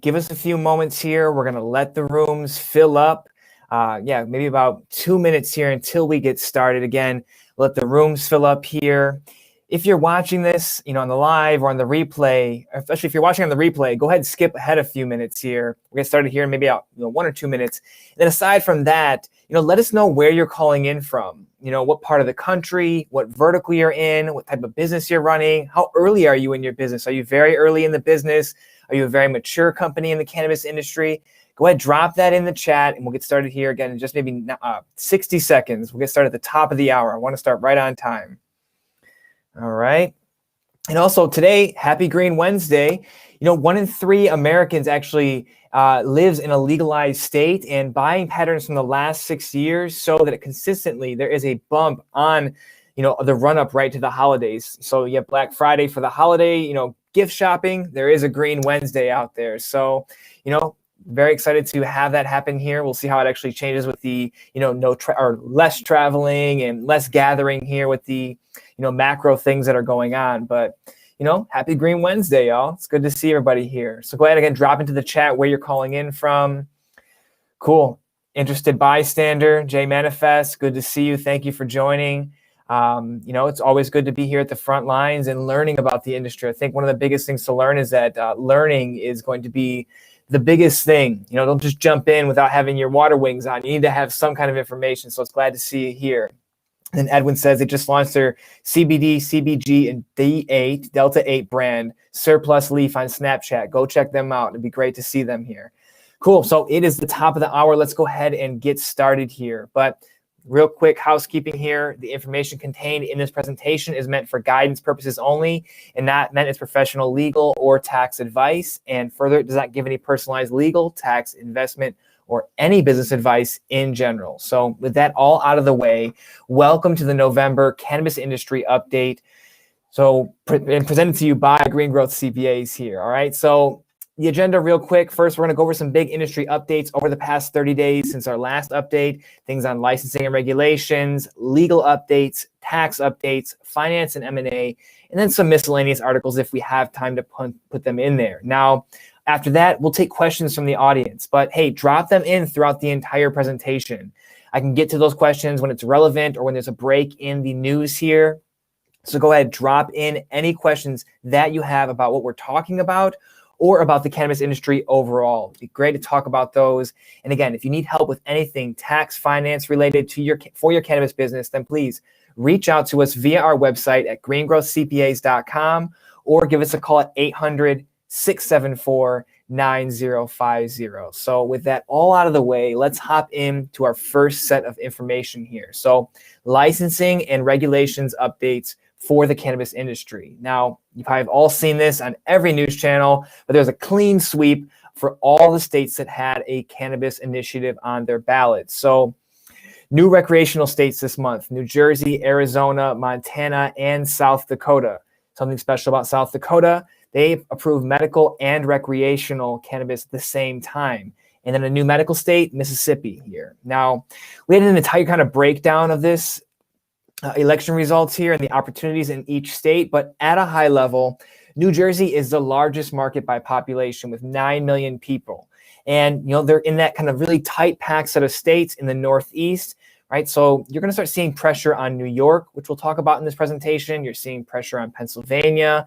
give us a few moments here. We're going to let the rooms fill up. Maybe about 2 minutes here until we get started. Again, let the rooms fill up here. If you're watching this, on the live or on the replay, especially if you're watching on the replay, go ahead and skip ahead a few minutes here. We're going to start here in maybe 1 or 2 minutes. And then aside from that, let us know where you're calling in from. What part of the country, what vertical you're in, what type of business you're running, how early are you in your business? Are you very early in the business? Are you a very mature company in the cannabis industry? Go ahead, drop that in the chat, and we'll get started here again in just maybe 60 seconds. We'll get started at the top of the hour. I want to start right on time. All right. And also today, Happy Green Wednesday. 1 in 3 Americans actually lives in a legalized state, and buying patterns from the last 6 years show that consistently there is a bump on, the run up right to the holidays. So you have Black Friday for the holiday, gift shopping. There is a Green Wednesday out there. So, very excited to have that happen here. We'll see how it actually changes with the, less traveling and less gathering here with the, macro things that are going on. But, Happy Green Wednesday, y'all. It's good to see everybody here. So go ahead again, drop into the chat where you're calling in from. Cool. Interested bystander, Jay Manifest. Good to see you. Thank you for joining. It's always good to be here at the front lines and learning about the industry. I think one of the biggest things to learn is that learning is going to be the biggest thing. Don't just jump in without having your water wings on. You need to have some kind of information. So it's glad to see you here. And Edwin says they just launched their CBD, CBG, and D8, Delta 8 brand, Surplus Leaf on Snapchat. Go check them out. It'd be great to see them here. Cool. So it is the top of the hour. Let's go ahead and get started here. But real quick housekeeping here. The information contained in this presentation is meant for guidance purposes only and not meant as professional, legal, or tax advice. And further, it does not give any personalized legal, tax, investment, or any business advice in general. So with that all out of the way, welcome to the November Cannabis Industry Update. So presented to you by Green Growth CPAs here. All right. So the agenda real quick. First, we're going to go over some big industry updates over the past 30 days since our last update, things on licensing and regulations, legal updates, tax updates, finance and M&A, and then some miscellaneous articles if we have time to put them in there. Now, after that, we'll take questions from the audience, but hey, drop them in throughout the entire presentation. I can get to those questions when it's relevant or when there's a break in the news here. So go ahead, drop in any questions that you have about what we're talking about or about the cannabis industry overall. It'd be great to talk about those. And again, if you need help with anything tax, finance related to for your cannabis business, then please reach out to us via our website at greengrowthcpas.com or give us a call at 800-674-9050. So with that all out of the way, let's hop into our first set of information here. So licensing and regulations updates for the cannabis industry. Now, you probably have all seen this on every news channel, but there's a clean sweep for all the states that had a cannabis initiative on their ballot. So new recreational states this month: New Jersey, Arizona, Montana, and South Dakota. Something special about South Dakota, they approved medical and recreational cannabis at the same time. And then a new medical state, Mississippi here. Now, we had an entire kind of breakdown of this election results here and the opportunities in each state, but at a high level, New Jersey is the largest market by population with 9 million people. And, they're in that kind of really tight packed set of states in the Northeast, right? So you're going to start seeing pressure on New York, which we'll talk about in this presentation. You're seeing pressure on Pennsylvania.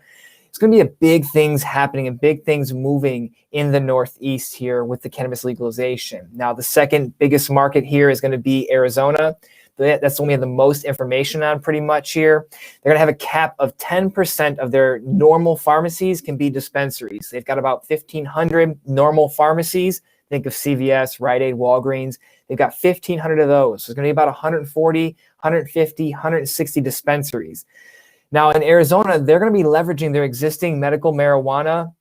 It's going to be a big things happening and big things moving in the Northeast here with the cannabis legalization. Now, the second biggest market here is going to be Arizona. That's when we have the most information on pretty much here. They're going to have a cap of 10% of their normal pharmacies can be dispensaries. They've got about 1,500 normal pharmacies. Think of CVS, Rite Aid, Walgreens. They've got 1,500 of those. So it's going to be about 140, 150, 160 dispensaries. Now in Arizona, they're going to be leveraging their existing medical marijuana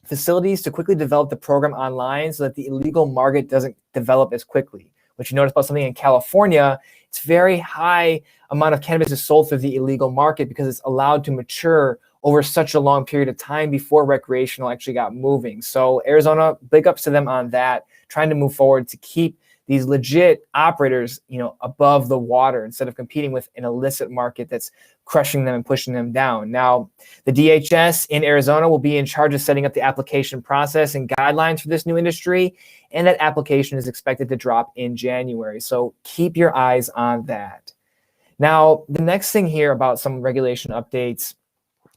facilities to quickly develop the program online so that the illegal market doesn't develop as quickly. What you notice about something in California, it's very high amount of cannabis is sold through the illegal market because it's allowed to mature over such a long period of time before recreational actually got moving. So Arizona, big ups to them on that, trying to move forward to keep these legit operators, above the water instead of competing with an illicit market that's crushing them and pushing them down. Now, the DHS in Arizona will be in charge of setting up the application process and guidelines for this new industry, and that application is expected to drop in January. So keep your eyes on that. Now, the next thing here about some regulation updates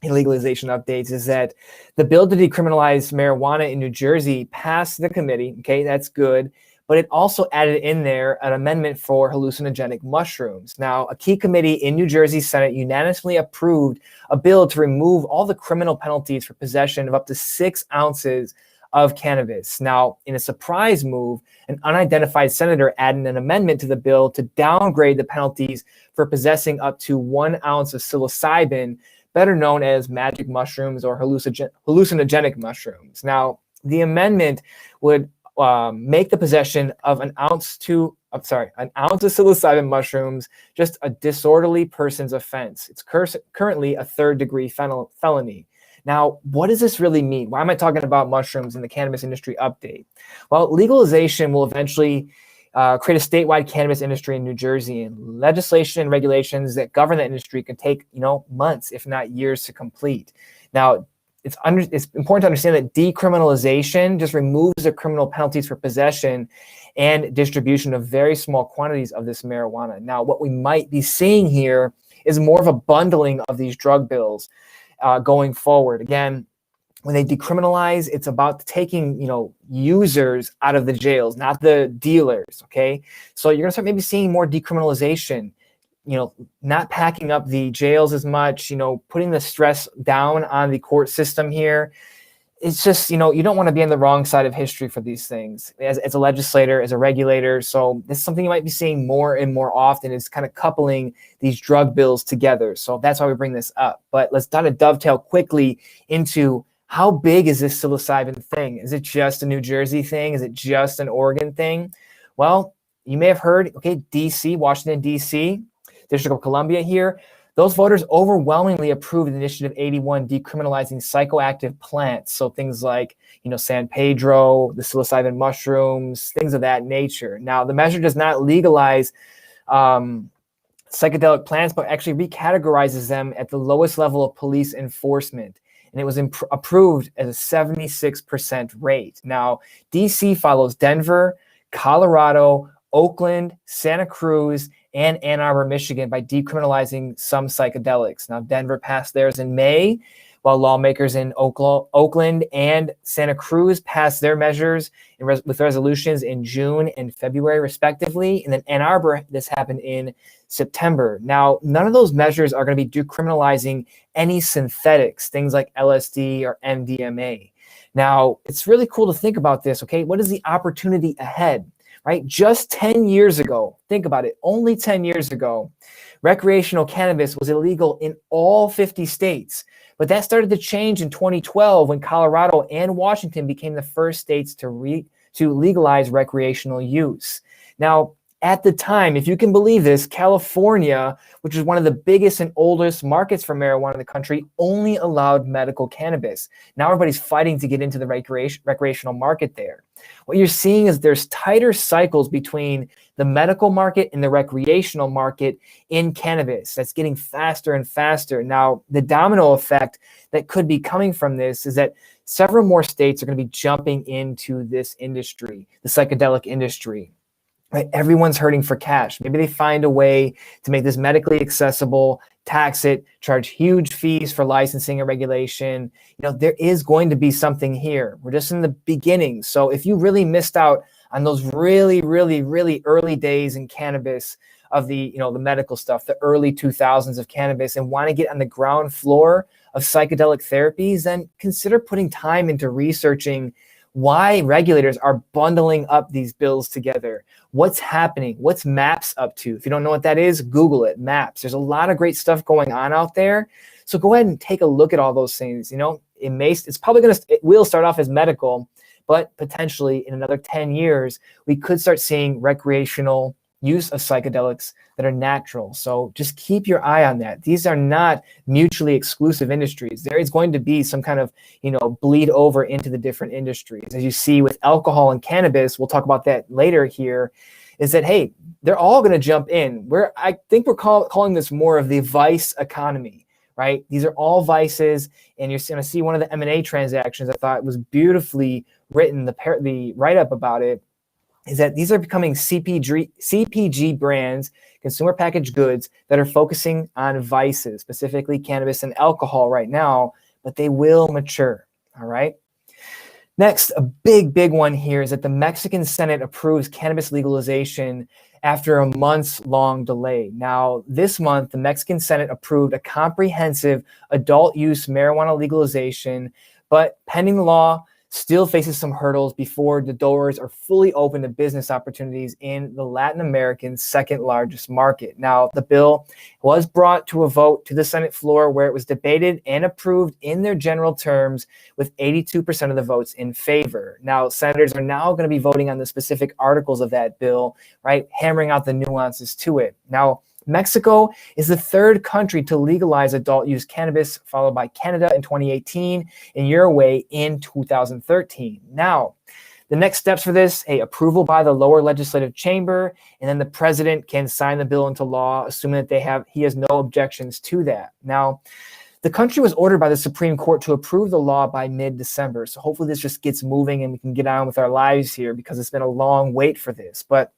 and legalization updates is that the bill to decriminalize marijuana in New Jersey passed the committee. Okay, that's good. But it also added in there an amendment for hallucinogenic mushrooms. Now, a key committee in New Jersey Senate unanimously approved a bill to remove all the criminal penalties for possession of up to 6 ounces of cannabis. Now, in a surprise move, an unidentified senator added an amendment to the bill to downgrade the penalties for possessing up to 1 ounce of psilocybin, better known as magic mushrooms or hallucinogenic mushrooms. Now, the amendment would make the possession of an ounce of psilocybin mushrooms just a disorderly person's offense. It's currently a third-degree felony. Now, what does this really mean? Why am I talking about mushrooms in the cannabis industry update? Well, legalization will eventually create a statewide cannabis industry in New Jersey, and legislation and regulations that govern that industry can take, months, if not years, to complete. Now, it's important to understand that decriminalization just removes the criminal penalties for possession and distribution of very small quantities of this marijuana. Now, what we might be seeing here is more of a bundling of these drug bills going forward. Again, when they decriminalize, it's about taking, users out of the jails, not the dealers, okay? So you're gonna start maybe seeing more decriminalization, not packing up the jails as much, putting the stress down on the court system here. It's just, you don't want to be on the wrong side of history for these things as a legislator, as a regulator. So this is something you might be seeing more and more often, is kind of coupling these drug bills together. So that's why we bring this up. But let's kind of dovetail quickly into how big is this psilocybin thing? Is it just a New Jersey thing? Is it just an Oregon thing? Well, you may have heard, okay, DC, Washington, DC, District of Columbia here, those voters overwhelmingly approved Initiative 81 decriminalizing psychoactive plants. So things like, San Pedro, the psilocybin mushrooms, things of that nature. Now, the measure does not legalize psychedelic plants, but actually recategorizes them at the lowest level of police enforcement. And it was approved at a 76% rate. Now, DC follows Denver, Colorado, Oakland, Santa Cruz, and Ann Arbor, Michigan by decriminalizing some psychedelics. Now, Denver passed theirs in May, while lawmakers in Oakland and Santa Cruz passed their measures with resolutions in June and February, respectively. And then Ann Arbor, this happened in September. Now, none of those measures are going to be decriminalizing any synthetics, things like LSD or MDMA. Now, it's really cool to think about this, okay? What is the opportunity ahead? Right? Just 10 years ago, think about it, only 10 years ago, recreational cannabis was illegal in all 50 states. But that started to change in 2012 when Colorado and Washington became the first states to legalize recreational use. Now, at the time, if you can believe this, California, which is one of the biggest and oldest markets for marijuana in the country, only allowed medical cannabis. Now everybody's fighting to get into the recreational market there. What you're seeing is there's tighter cycles between the medical market and the recreational market in cannabis. That's getting faster and faster. Now, the domino effect that could be coming from this is that several more states are going to be jumping into this industry, the psychedelic industry. Right? Everyone's hurting for cash. Maybe they find a way to make this medically accessible, tax it, charge huge fees for licensing and regulation. There is going to be something here. We're just in the beginning. So if you really missed out on those really, really, really early days in cannabis of the medical stuff, the early 2000s of cannabis, and want to get on the ground floor of psychedelic therapies, then consider putting time into researching why regulators are bundling up these bills together. What's happening? What's MAPS up to? If you don't know what that is, Google it, MAPS. There's a lot of great stuff going on out there. So go ahead and take a look at all those things. It will start off as medical, but potentially in another 10 years, we could start seeing recreational use of psychedelics that are natural. So just keep your eye on that. These are not mutually exclusive industries. There is going to be some kind of, bleed over into the different industries. As you see with alcohol and cannabis, we'll talk about that later here, is that, hey, they're all going to jump in. I think we're calling this more of the vice economy, right? These are all vices, and you're going to see one of the M&A transactions I thought was beautifully written, the write-up about it, is that these are becoming CPG brands, consumer packaged goods, that are focusing on vices, specifically cannabis and alcohol right now, but they will mature, all right? Next, a big one here is that the Mexican Senate approves cannabis legalization after a months-long delay. Now, this month, the Mexican Senate approved a comprehensive adult-use marijuana legalization, but pending law still faces some hurdles before the doors are fully open to business opportunities in the Latin American second largest market. Now, the bill was brought to a vote to the Senate floor where it was debated and approved in their general terms with 82% of the votes in favor. Now, senators are now going to be voting on the specific articles of that bill, right? Hammering out the nuances to it. Now, Mexico is the third country to legalize adult use cannabis, followed by Canada in 2018 and Uruguay in 2013. Now, the next steps for this, approval by the lower legislative chamber, and then the president can sign the bill into law, assuming that he has no objections to that. Now, the country was ordered by the Supreme Court to approve the law by mid-December. So hopefully this just gets moving and we can get on with our lives here, because it's been a long wait for this. But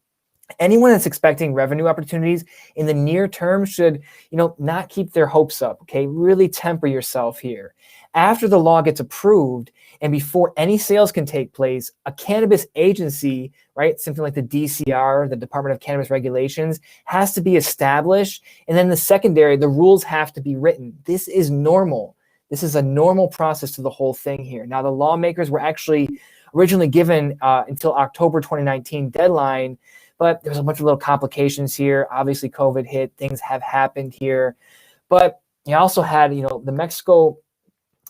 anyone that's expecting revenue opportunities in the near term should, not keep their hopes up, okay? Really temper yourself here. After the law gets approved and before any sales can take place, a cannabis agency, right, something like the DCR, the Department of Cannabis Regulations, has to be established. And then the rules have to be written. This is normal. This is a normal process to the whole thing here. Now, the lawmakers were actually originally given until October 2019 deadline, but there was a bunch of little complications here. Obviously, COVID hit. Things have happened here. But you also had, the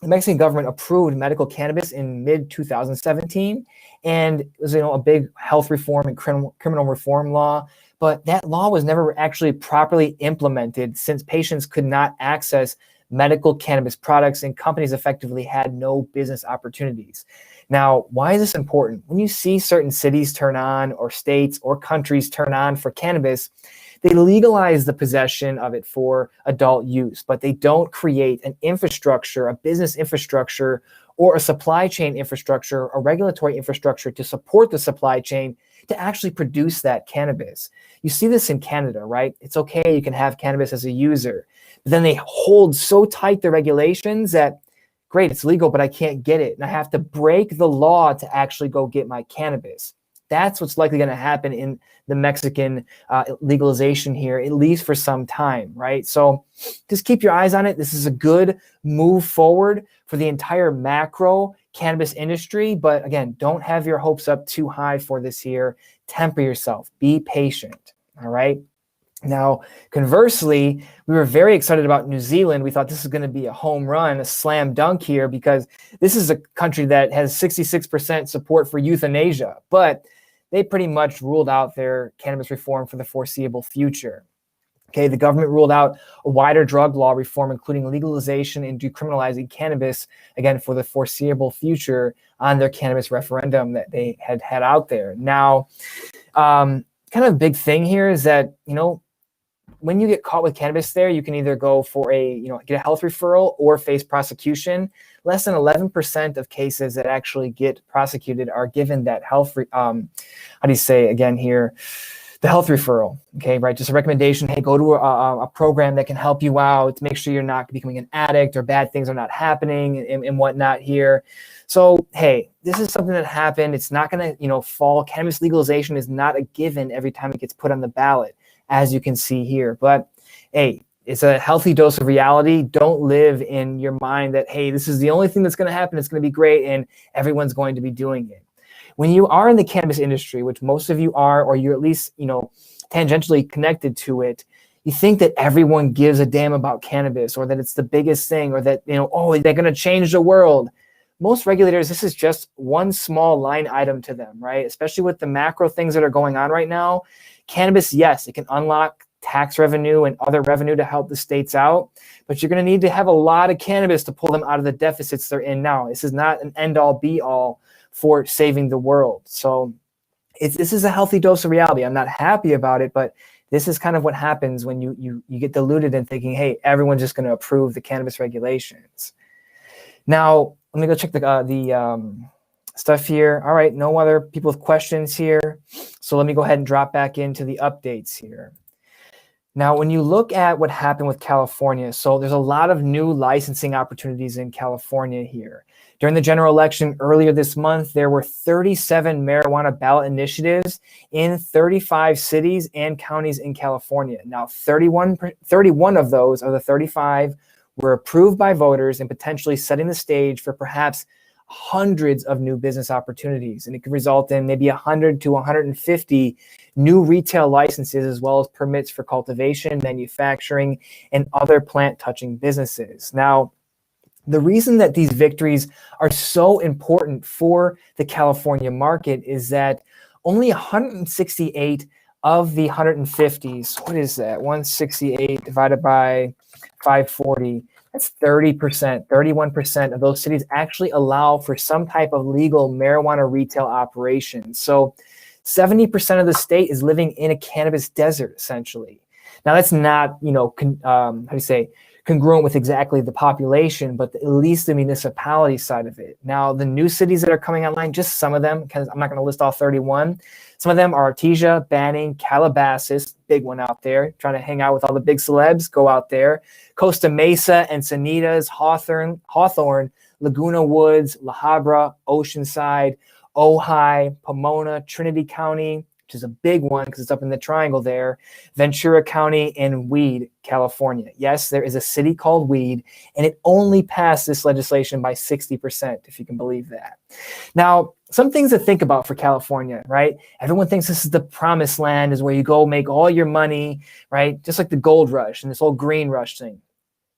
Mexican government approved medical cannabis in mid-2017. And it was, a big health reform and criminal reform law. But that law was never actually properly implemented, since patients could not access medical cannabis products and companies effectively had no business opportunities. Now, why is this important? When you see certain cities turn on, or states or countries turn on for cannabis, they legalize the possession of it for adult use, but they don't create an infrastructure, a business infrastructure, or a supply chain infrastructure, a regulatory infrastructure to support the supply chain to actually produce that cannabis. You see this in Canada, right? It's okay, you can have cannabis as a user, but then they hold so tight the regulations that, great, it's legal, but I can't get it. And I have to break the law to actually go get my cannabis. That's what's likely going to happen in the Mexican legalization here, at least for some time, right? So just keep your eyes on it. This is a good move forward for the entire macro cannabis industry. But again, don't have your hopes up too high for this here. Temper yourself. Be patient, all right? Now, conversely, we were very excited about New Zealand. We thought this is going to be a home run, a slam dunk here, because this is a country that has 66% support for euthanasia, but they pretty much ruled out their cannabis reform for the foreseeable future. Okay, the government ruled out a wider drug law reform, including legalization and decriminalizing cannabis, again, for the foreseeable future on their cannabis referendum that they had out there. Now, kind of a big thing here is that, when you get caught with cannabis there, you can either go for get a health referral or face prosecution. Less than 11% of cases that actually get prosecuted are given that health, the health referral, okay, right? Just a recommendation, hey, go to a program that can help you out, make sure you're not becoming an addict or bad things are not happening and whatnot here. So, hey, this is something that happened. It's not going to, fall. Cannabis legalization is not a given every time it gets put on the ballot, as you can see here. But, hey, it's a healthy dose of reality. Don't live in your mind that, hey, this is the only thing that's going to happen. It's going to be great and everyone's going to be doing it. When you are in the cannabis industry, which most of you are, or you're at least, tangentially connected to it, you think that everyone gives a damn about cannabis, or that it's the biggest thing, or that, they're going to change the world. most regulators, this is just one small line item to them, right? Especially with the macro things that are going on right now. Cannabis, yes, it can unlock tax revenue and other revenue to help the states out, but you're going to need to have a lot of cannabis to pull them out of the deficits they're in now. This is not an end-all be-all for saving the world. So this is a healthy dose of reality. I'm not happy about it, but this is kind of what happens when you get diluted in thinking, hey, everyone's just going to approve the cannabis regulations. Now, let me go check the stuff here. All right, no other people with questions here. So let me go ahead and drop back into the updates here. Now, when you look at what happened with California, so there's a lot of new licensing opportunities in California here. During the general election earlier this month, there were 37 marijuana ballot initiatives in 35 cities and counties in California. Now, 31 of those of the 35 were approved by voters and potentially setting the stage for perhaps hundreds of new business opportunities. And it could result in maybe 100 to 150 new retail licenses, as well as permits for cultivation, manufacturing, and other plant-touching businesses. Now, the reason that these victories are so important for the California market is that only 168 of the 150s, what is that? 168 divided by 540, that's 30%, 31% of those cities actually allow for some type of legal marijuana retail operation. So 70% of the state is living in a cannabis desert, essentially. Now, that's not, congruent with exactly the population, but at least the municipality side of it. Now, the new cities that are coming online, just some of them, because I'm not going to list all 31. Some of them are Artesia, Banning, Calabasas, big one out there, trying to hang out with all the big celebs, go out there. Costa Mesa, Encinitas, Hawthorne, Laguna Woods, La Habra, Oceanside, Ojai, Pomona, Trinity County, which is a big one because it's up in the triangle there, Ventura County, and Weed, California. Yes, there is a city called Weed, and it only passed this legislation by 60%, if you can believe that. Now, some things to think about for California, right? Everyone thinks this is the promised land, is where you go make all your money, right? Just like the gold rush and this whole green rush thing.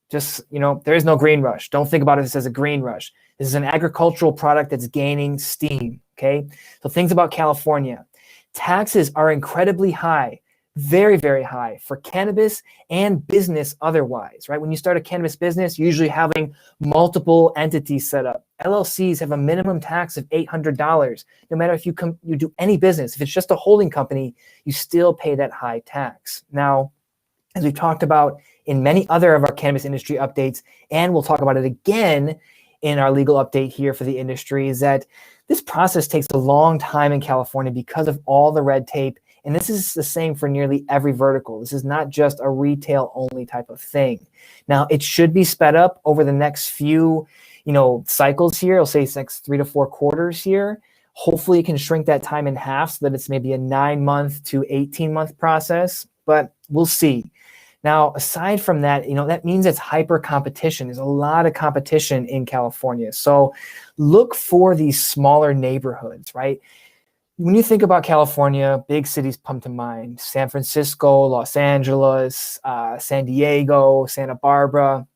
Just, there is no green rush. Don't think about it as a green rush. This is an agricultural product that's gaining steam, okay? So things about California. Taxes are incredibly high, very, very high for cannabis and business otherwise, right? When you start a cannabis business, you're usually having multiple entities set up. LLCs have a minimum tax of $800. No matter if you do any business, if it's just a holding company, you still pay that high tax. Now, as we've talked about in many other of our cannabis industry updates, and we'll talk about it again in our legal update here for the industry, is that this process takes a long time in California because of all the red tape. And this is the same for nearly every vertical. This is not just a retail only type of thing. Now, it should be sped up over the next few, cycles here. I'll say next 3 to 4 quarters here. Hopefully it can shrink that time in half so that it's maybe a 9-month to 18-month process, but we'll see. Now, aside from that, that means it's hyper competition. There's a lot of competition in California. So look for these smaller neighborhoods, right? When you think about California, big cities come to mind: San Francisco, Los Angeles, San Diego, Santa Barbara,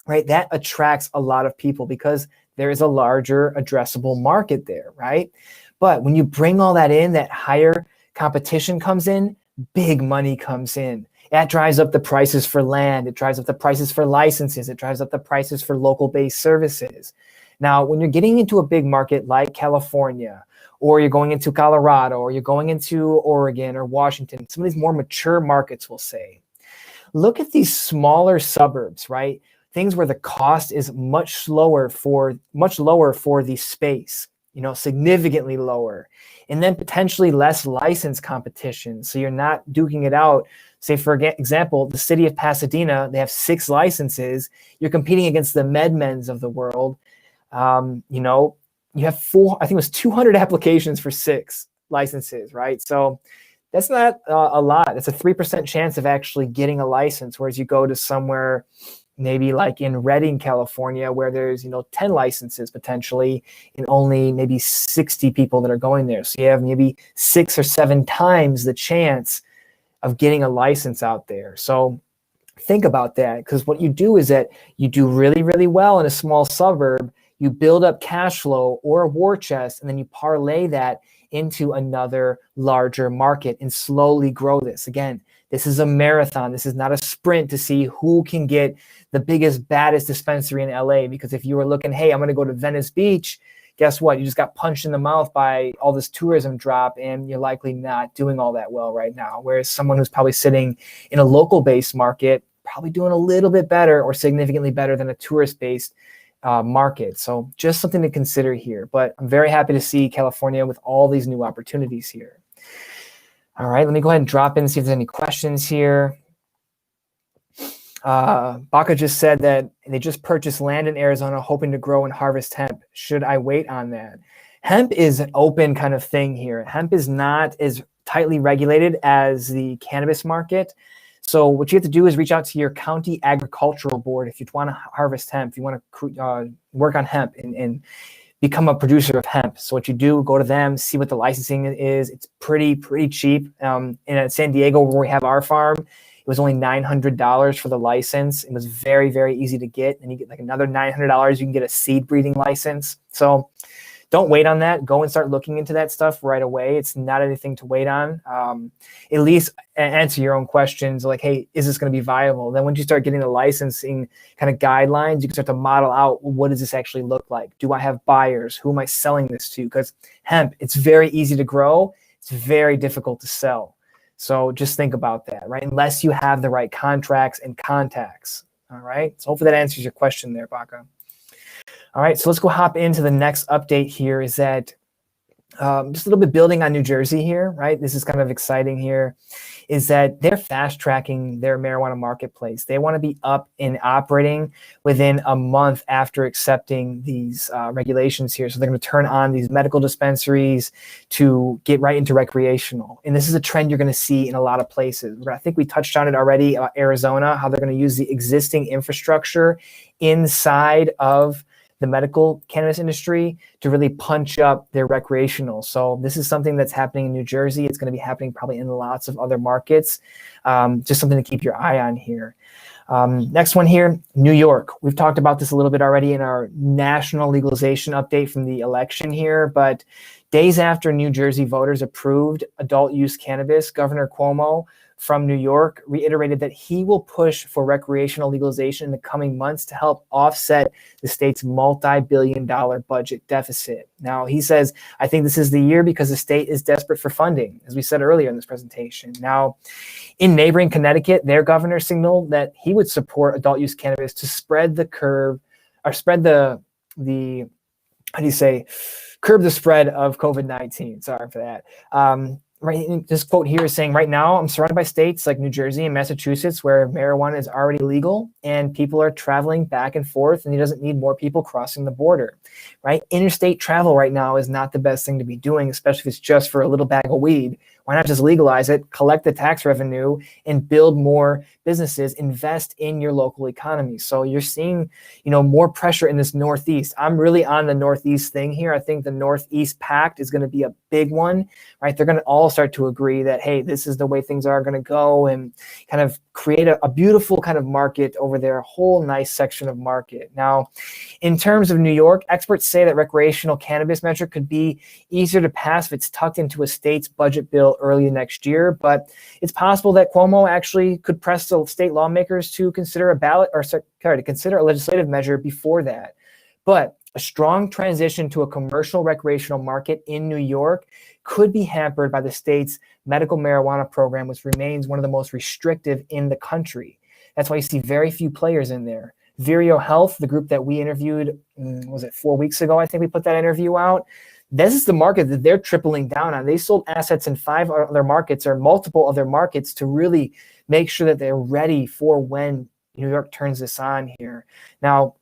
right? That attracts a lot of people because there is a larger addressable market there, right? But when you bring all that in, that higher competition comes in, big money comes in. That drives up the prices for land. It drives up the prices for licenses. It drives up the prices for local-based services. Now, when you're getting into a big market like California, or you're going into Colorado, or you're going into Oregon or Washington, some of these more mature markets, we'll say, look at these smaller suburbs, right? Things where the cost is much lower for the space, significantly lower, and then potentially less license competition. So you're not duking it out. Say, for example, the city of Pasadena, they have 6 licenses. You're competing against the MedMens of the world. You have 200 applications for 6 licenses, right? So that's not a lot. It's a 3% chance of actually getting a license, whereas you go to somewhere maybe like in Redding, California, where there's 10 licenses potentially and only maybe 60 people that are going there. So you have maybe 6 or 7 times the chance of getting a license out there. So think about that, because what you do is that you do really, really well in a small suburb. you build up cash flow or a war chest, and then you parlay that into another larger market and slowly grow this. Again, this is a marathon. This is not a sprint to see who can get the biggest, baddest dispensary in LA. Because if you were looking, hey, I'm going to go to Venice Beach, guess what? You just got punched in the mouth by all this tourism drop, and you're likely not doing all that well right now. Whereas someone who's probably sitting in a local-based market, probably doing a little bit better or significantly better than a tourist-based market. So just something to consider here. But I'm very happy to see California with all these new opportunities here. All right, let me go ahead and drop in and see if there's any questions here. Baca just said that they just purchased land in Arizona hoping to grow and harvest hemp. Should I wait on that? Hemp is an open kind of thing here. Hemp is not as tightly regulated as the cannabis market. So what you have to do is reach out to your county agricultural board if you want to harvest hemp, if you want to work on hemp and become a producer of hemp. So what you do, go to them, see what the licensing is. It's pretty cheap. In San Diego, where we have our farm, it was only $900 for the license. It was very, very easy to get. And you get like another $900, you can get a seed breeding license. So don't wait on that. Go and start looking into that stuff right away. It's not anything to wait on. At least answer your own questions like, hey, is this going to be viable? Then once you start getting the licensing kind of guidelines, you can start to model out, what does this actually look like? Do I have buyers? Who am I selling this to? Because hemp, it's very easy to grow. It's very difficult to sell. So just think about that, right? Unless you have the right contracts and contacts. All right. So hopefully that answers your question there, Baca. All right, so let's go hop into the next update here. Is that just a little bit building on New Jersey here, right? This is kind of exciting here, is that they're fast tracking their marijuana marketplace. They want to be up and operating within a month after accepting these regulations here. So they're going to turn on these medical dispensaries to get right into recreational. And this is a trend you're going to see in a lot of places. I think we touched on it already, Arizona, how they're going to use the existing infrastructure inside of the medical cannabis industry to really punch up their recreational. So this is something that's happening in New Jersey. It's going to be happening probably in lots of other markets. Just something to keep your eye on here. Next one here, New York. We've talked about this a little bit already in our national legalization update from the election here, but days after New Jersey voters approved adult use cannabis, Governor Cuomo from New York reiterated that he will push for recreational legalization in the coming months to help offset the state's multi-billion-dollar budget deficit. Now, he says, I think this is the year because the state is desperate for funding, as we said earlier in this presentation. Now, in neighboring Connecticut, their governor signaled that he would support adult use cannabis to spread the curve, or spread the how do you say, curb the spread of COVID-19. Sorry for that. Right, this quote here is saying, right now, I'm surrounded by states like New Jersey and Massachusetts where marijuana is already legal and people are traveling back and forth, and he doesn't need more people crossing the border, right? Interstate travel right now is not the best thing to be doing, especially if it's just for a little bag of weed. Why not just legalize it, collect the tax revenue, and build more businesses, invest in your local economy? So you're seeing, more pressure in this Northeast. I'm really on the Northeast thing here. I think the Northeast Pact is going to be a big one, right? They're going to all start to agree that, hey, this is the way things are going to go, and kind of create a beautiful kind of market over there, a whole nice section of market. Now, in terms of New York, experts say that recreational cannabis measure could be easier to pass if it's tucked into a state's budget bill early next year, but it's possible that Cuomo actually could press the state lawmakers to consider to consider a legislative measure before that. But a strong transition to a commercial recreational market in New York could be hampered by the state's medical marijuana program, which remains one of the most restrictive in the country. That's why you see very few players in there. Vireo Health, the group that we interviewed, was it 4 weeks ago? I think we put that interview out. This is the market that they're tripling down on. They sold assets in 5 other markets or multiple other markets to really make sure that they're ready for when New York turns this on here. Now,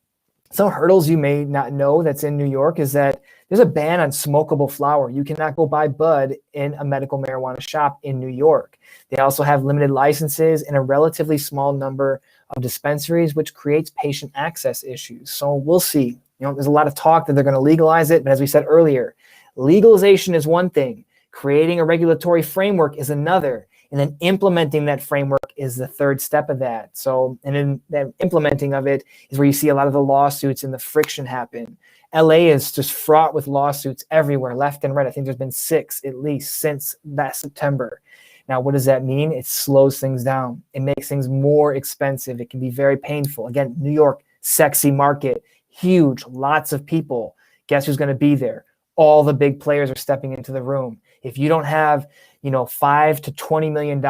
some hurdles you may not know that's in New York is that there's a ban on smokable flower. You cannot go buy bud in a medical marijuana shop in New York. They also have limited licenses and a relatively small number of dispensaries, which creates patient access issues. So we'll see. There's a lot of talk that they're going to legalize it, but as we said earlier, legalization is one thing. Creating a regulatory framework is another. And then implementing that framework is the third step of that. So, and then that implementing of it is where you see a lot of the lawsuits and the friction happen. LA is just fraught with lawsuits everywhere, left and right. I think there's been 6 at least since that September. Now, what does that mean? It slows things down. It makes things more expensive. It can be very painful. Again, New York, sexy market, huge, lots of people. Guess who's going to be there? All the big players are stepping into the room. If you don't have, $5 to $20 million,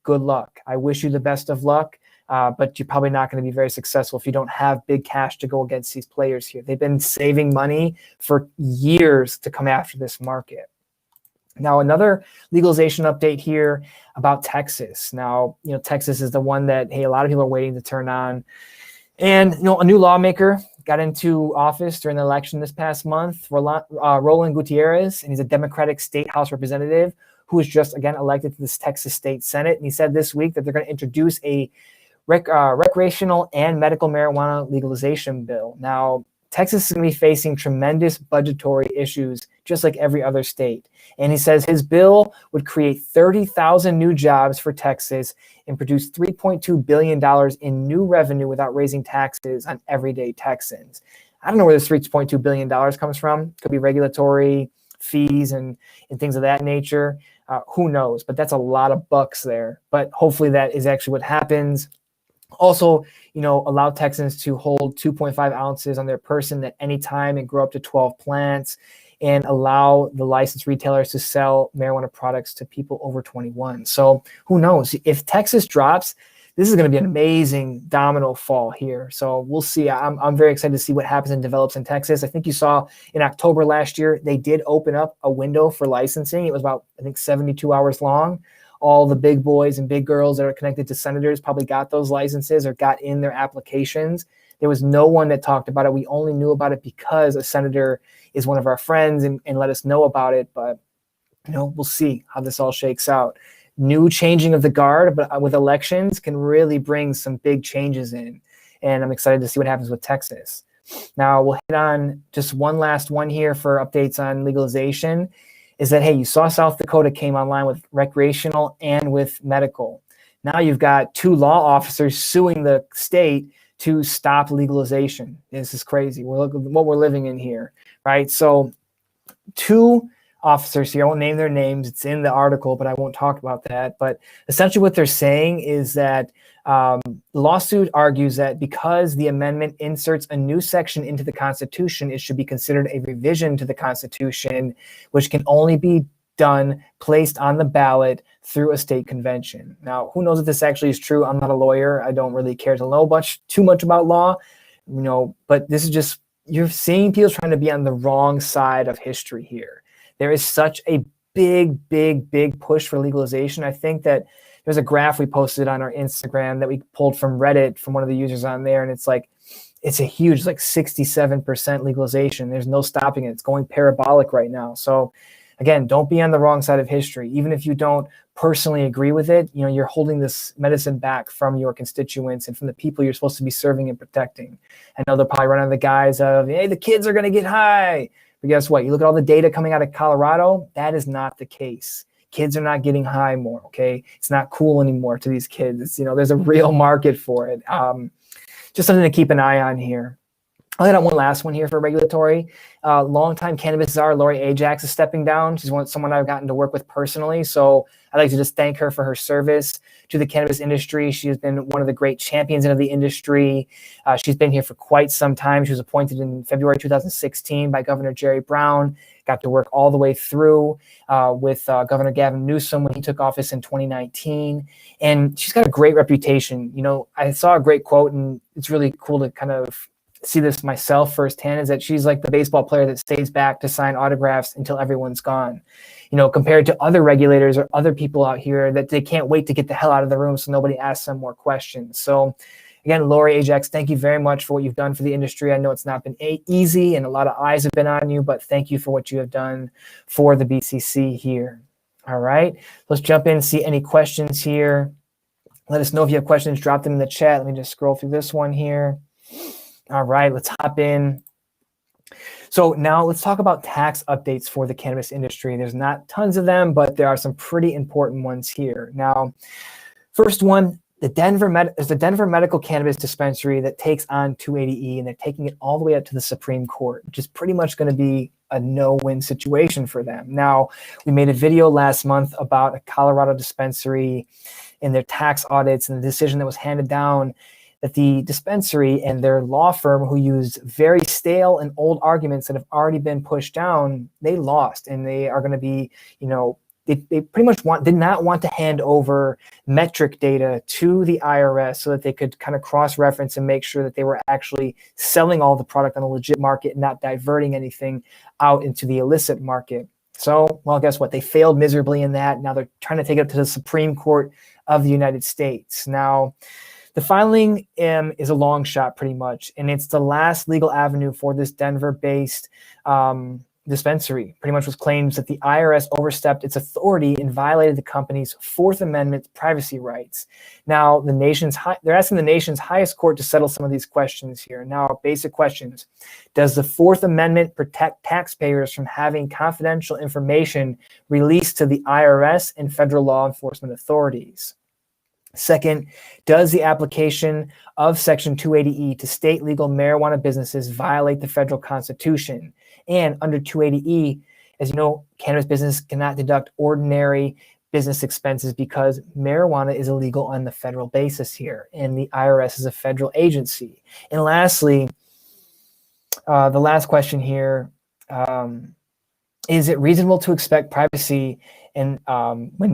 good luck. I wish you the best of luck, but you're probably not going to be very successful if you don't have big cash to go against these players here. They've been saving money for years to come after this market. Now, another legalization update here about Texas. Now, Texas is the one that, hey, a lot of people are waiting to turn on. And, a new lawmaker got into office during the election this past month, Roland Gutierrez, and he's a Democratic state House representative who was just, again, elected to this Texas State Senate. And he said this week that they're going to introduce a recreational and medical marijuana legalization bill. Now, Texas is going to be facing tremendous budgetary issues, just like every other state. And he says his bill would create 30,000 new jobs for Texas and produce $3.2 billion in new revenue without raising taxes on everyday Texans. I don't know where this $3.2 billion comes from. Could be regulatory fees and things of that nature. Who knows? But that's a lot of bucks there. But hopefully that is actually what happens. Also, allow Texans to hold 2.5 ounces on their person at any time and grow up to 12 plants, and allow the licensed retailers to sell marijuana products to people over 21. So who knows? If Texas drops, this is going to be an amazing domino fall here. So we'll see. I'm very excited to see what happens and develops in Texas. I think you saw in October last year, they did open up a window for licensing. It was about, 72 hours long. All the big boys and big girls that are connected to senators probably got those licenses or got in their applications. There was no one that talked about it. We only knew about it because a senator is one of our friends and let us know about it. But, we'll see how this all shakes out. New changing of the guard, but with elections can really bring some big changes in. And I'm excited to see what happens with Texas. Now we'll hit on just one last one here for updates on legalization. Is that, hey, you saw South Dakota came online with recreational and with medical. Now you've got 2 law officers suing the state to stop legalization. This is crazy. What we're living in here, right? So 2 officers here, I won't name their names. It's in the article, but I won't talk about that. But essentially what they're saying is that the lawsuit argues that because the amendment inserts a new section into the Constitution, it should be considered a revision to the Constitution, which can only be placed on the ballot through a state convention. Now, who knows if this actually is true? I'm not a lawyer. I don't really care to know too much about law, but this is just, you're seeing people trying to be on the wrong side of history here. There is such a big push for legalization. I think that there's a graph we posted on our Instagram that we pulled from Reddit from one of the users on there. And it's a huge, 67% legalization. There's no stopping it. It's going parabolic right now. So again, don't be on the wrong side of history. Even if you don't personally agree with it, you're holding this medicine back from your constituents and from the people you're supposed to be serving and protecting. I know they'll probably run on the guise of, hey, the kids are going to get high. But guess what? You look at all the data coming out of Colorado, that is not the case. Kids are not getting high more, okay? It's not cool anymore to these kids. It's, there's a real market for it. Just something to keep an eye on here. I'll hit on one last one here for regulatory. Longtime cannabis czar Lori Ajax is stepping down. She's someone I've gotten to work with personally. So I'd like to just thank her for her service to the cannabis industry. She has been one of the great champions of the industry. She's been here for quite some time. She was appointed in February 2016 by Governor Jerry Brown. Got to work all the way through with Governor Gavin Newsom when he took office in 2019. And she's got a great reputation. I saw a great quote, and it's really cool to kind of see this myself firsthand, is that she's like the baseball player that stays back to sign autographs until everyone's gone. Compared to other regulators or other people out here that they can't wait to get the hell out of the room so nobody asks them more questions. So again, Lori Ajax, thank you very much for what you've done for the industry. I know it's not been easy and a lot of eyes have been on you, but thank you for what you have done for the BCC here. All right, let's jump in and see any questions here. Let us know if you have questions, drop them in the chat. Let me just scroll through this one here. All right, let's hop in. So now let's talk about tax updates for the cannabis industry. There's not tons of them, but there are some pretty important ones here. Now, first one, the Denver Medical Cannabis Dispensary that takes on 280E, and they're taking it all the way up to the Supreme Court, which is pretty much going to be a no-win situation for them. Now, we made a video last month about a Colorado dispensary and their tax audits and the decision that was handed down that the dispensary and their law firm, who used very stale and old arguments that have already been pushed down, they lost, and they are going to be, they pretty much did not want to hand over metric data to the IRS so that they could kind of cross-reference and make sure that they were actually selling all the product on a legit market and not diverting anything out into the illicit market. So, well, guess what? They failed miserably in that. Now they're trying to take it up to the Supreme Court of the United States. Now, the filing is a long shot pretty much, and it's the last legal avenue for this Denver-based dispensary. Pretty much was claims that the IRS overstepped its authority and violated the company's Fourth Amendment privacy rights. Now, they're asking the nation's highest court to settle some of these questions here. Now, basic questions. Does the Fourth Amendment protect taxpayers from having confidential information released to the IRS and federal law enforcement authorities? Second, does the application of Section 280E to state legal marijuana businesses violate the federal Constitution? And under 280E, as you know, cannabis business cannot deduct ordinary business expenses because marijuana is illegal on the federal basis here, and the IRS is a federal agency. And lastly, the last question here, is it reasonable to expect privacy when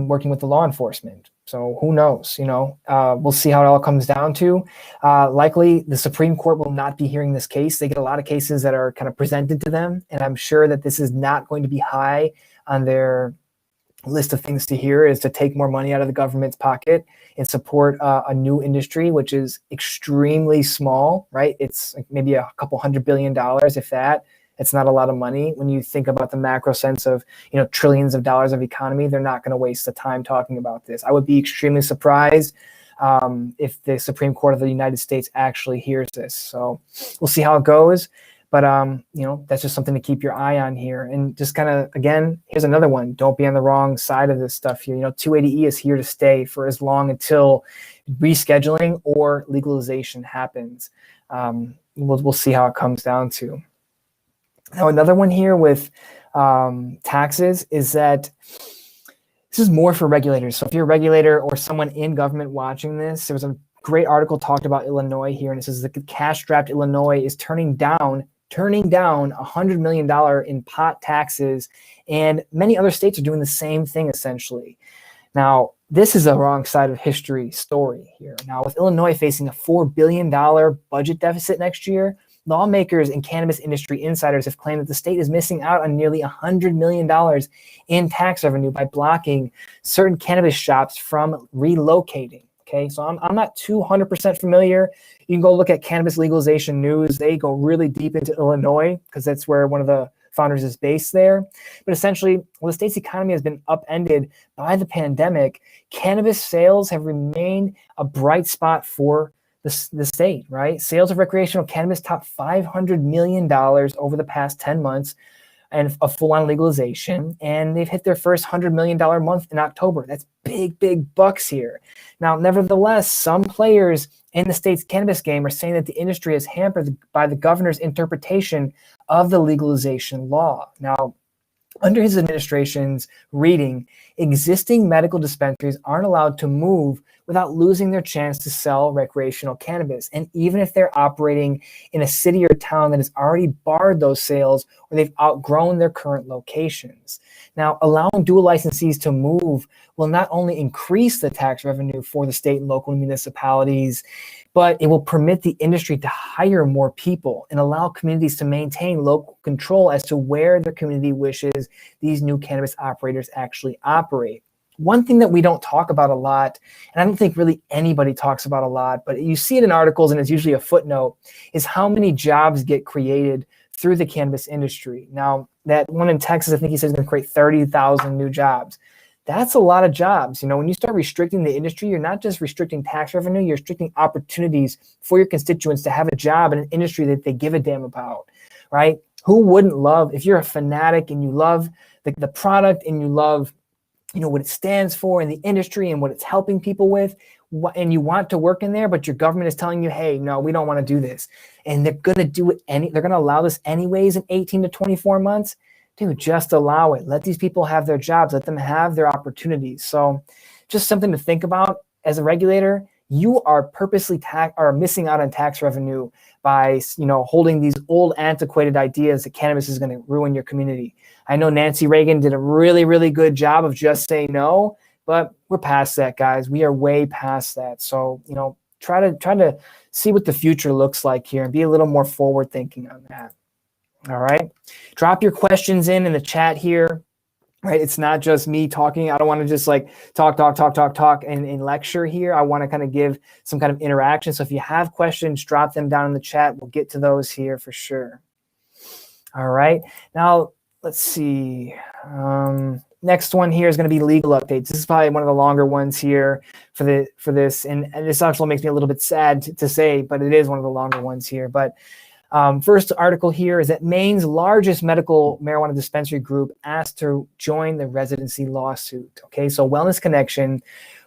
working with the law enforcement? So who knows, we'll see how it all comes down to. Likely the Supreme Court will not be hearing this case. They get a lot of cases that are kind of presented to them, and I'm sure that this is not going to be high on their list of things to hear, is to take more money out of the government's pocket and support a new industry, which is extremely small, right? It's like maybe a couple $100 billion, if that. It's not a lot of money. When you think about the macro sense of, trillions of dollars of economy, they're not going to waste the time talking about this. I would be extremely surprised if the Supreme Court of the United States actually hears this. So we'll see how it goes. But, that's just something to keep your eye on here. And just kind of, again, here's another one. Don't be on the wrong side of this stuff here. 280E is here to stay for as long until rescheduling or legalization happens. We'll see how it comes down to. Now, another one here with taxes is that this is more for regulators. So if you're a regulator or someone in government watching this, there was a great article talked about Illinois here, and it says the cash-strapped Illinois is turning down $100 million in pot taxes, and many other states are doing the same thing essentially. Now, this is a wrong side of history story here. Now, with Illinois facing a $4 billion budget deficit next year, lawmakers and cannabis industry insiders have claimed that the state is missing out on nearly $100 million in tax revenue by blocking certain cannabis shops from relocating. Okay, so I'm not 200% familiar. You can go look at cannabis legalization news. They go really deep into Illinois because that's where one of the founders is based there. But essentially, the state's economy has been upended by the pandemic. Cannabis sales have remained a bright spot for the state, right? Sales of recreational cannabis topped $500 million over the past 10 months and a full-on legalization, and they've hit their first $100 million month in October. That's big bucks here. Now, nevertheless, some players in the state's cannabis game are saying that the industry is hampered by the governor's interpretation of the legalization law. Now, under his administration's reading, existing medical dispensaries aren't allowed to move without losing their chance to sell recreational cannabis. And even if they're operating in a city or town that has already barred those sales or they've outgrown their current locations. Now, allowing dual licensees to move will not only increase the tax revenue for the state and local municipalities, but it will permit the industry to hire more people and allow communities to maintain local control as to where their community wishes these new cannabis operators actually operate. One thing that we don't talk about a lot, and I don't think really anybody talks about a lot, but you see it in articles and it's usually a footnote, is how many jobs get created through the cannabis industry. Now, that one in Texas, I think he says is going to create 30,000 new jobs. That's a lot of jobs. When you start restricting the industry, you're not just restricting tax revenue, you're restricting opportunities for your constituents to have a job in an industry that they give a damn about, right? Who wouldn't love, if you're a fanatic and you love the product and you love, what it stands for in the industry and what it's helping people with, and you want to work in there, but your government is telling you, hey, no, we don't want to do this. And they're going to do it they're going to allow this anyways in 18 to 24 months. Dude, just allow it. Let these people have their jobs. Let them have their opportunities. So just something to think about as a regulator. You are purposely missing out on tax revenue by, holding these old antiquated ideas that cannabis is going to ruin your community. I know Nancy Reagan did a really, really good job of just saying no, but we're past that, guys. We are way past that. So, try to see what the future looks like here and be a little more forward thinking on that. All right. Drop your questions in the chat here. Right. It's not just me talking. I don't want to just like talk and lecture here. I want to kind of give some kind of interaction. So if you have questions, drop them down in the chat. We'll get to those here for sure. All right. Now, let's see. Next one here is going to be legal updates. This is probably one of the longer ones here for this. And this actually makes me a little bit sad to say, but it is one of the longer ones here. But first article here is that Maine's largest medical marijuana dispensary group asked to join the Residency lawsuit. Okay, so Wellness Connection,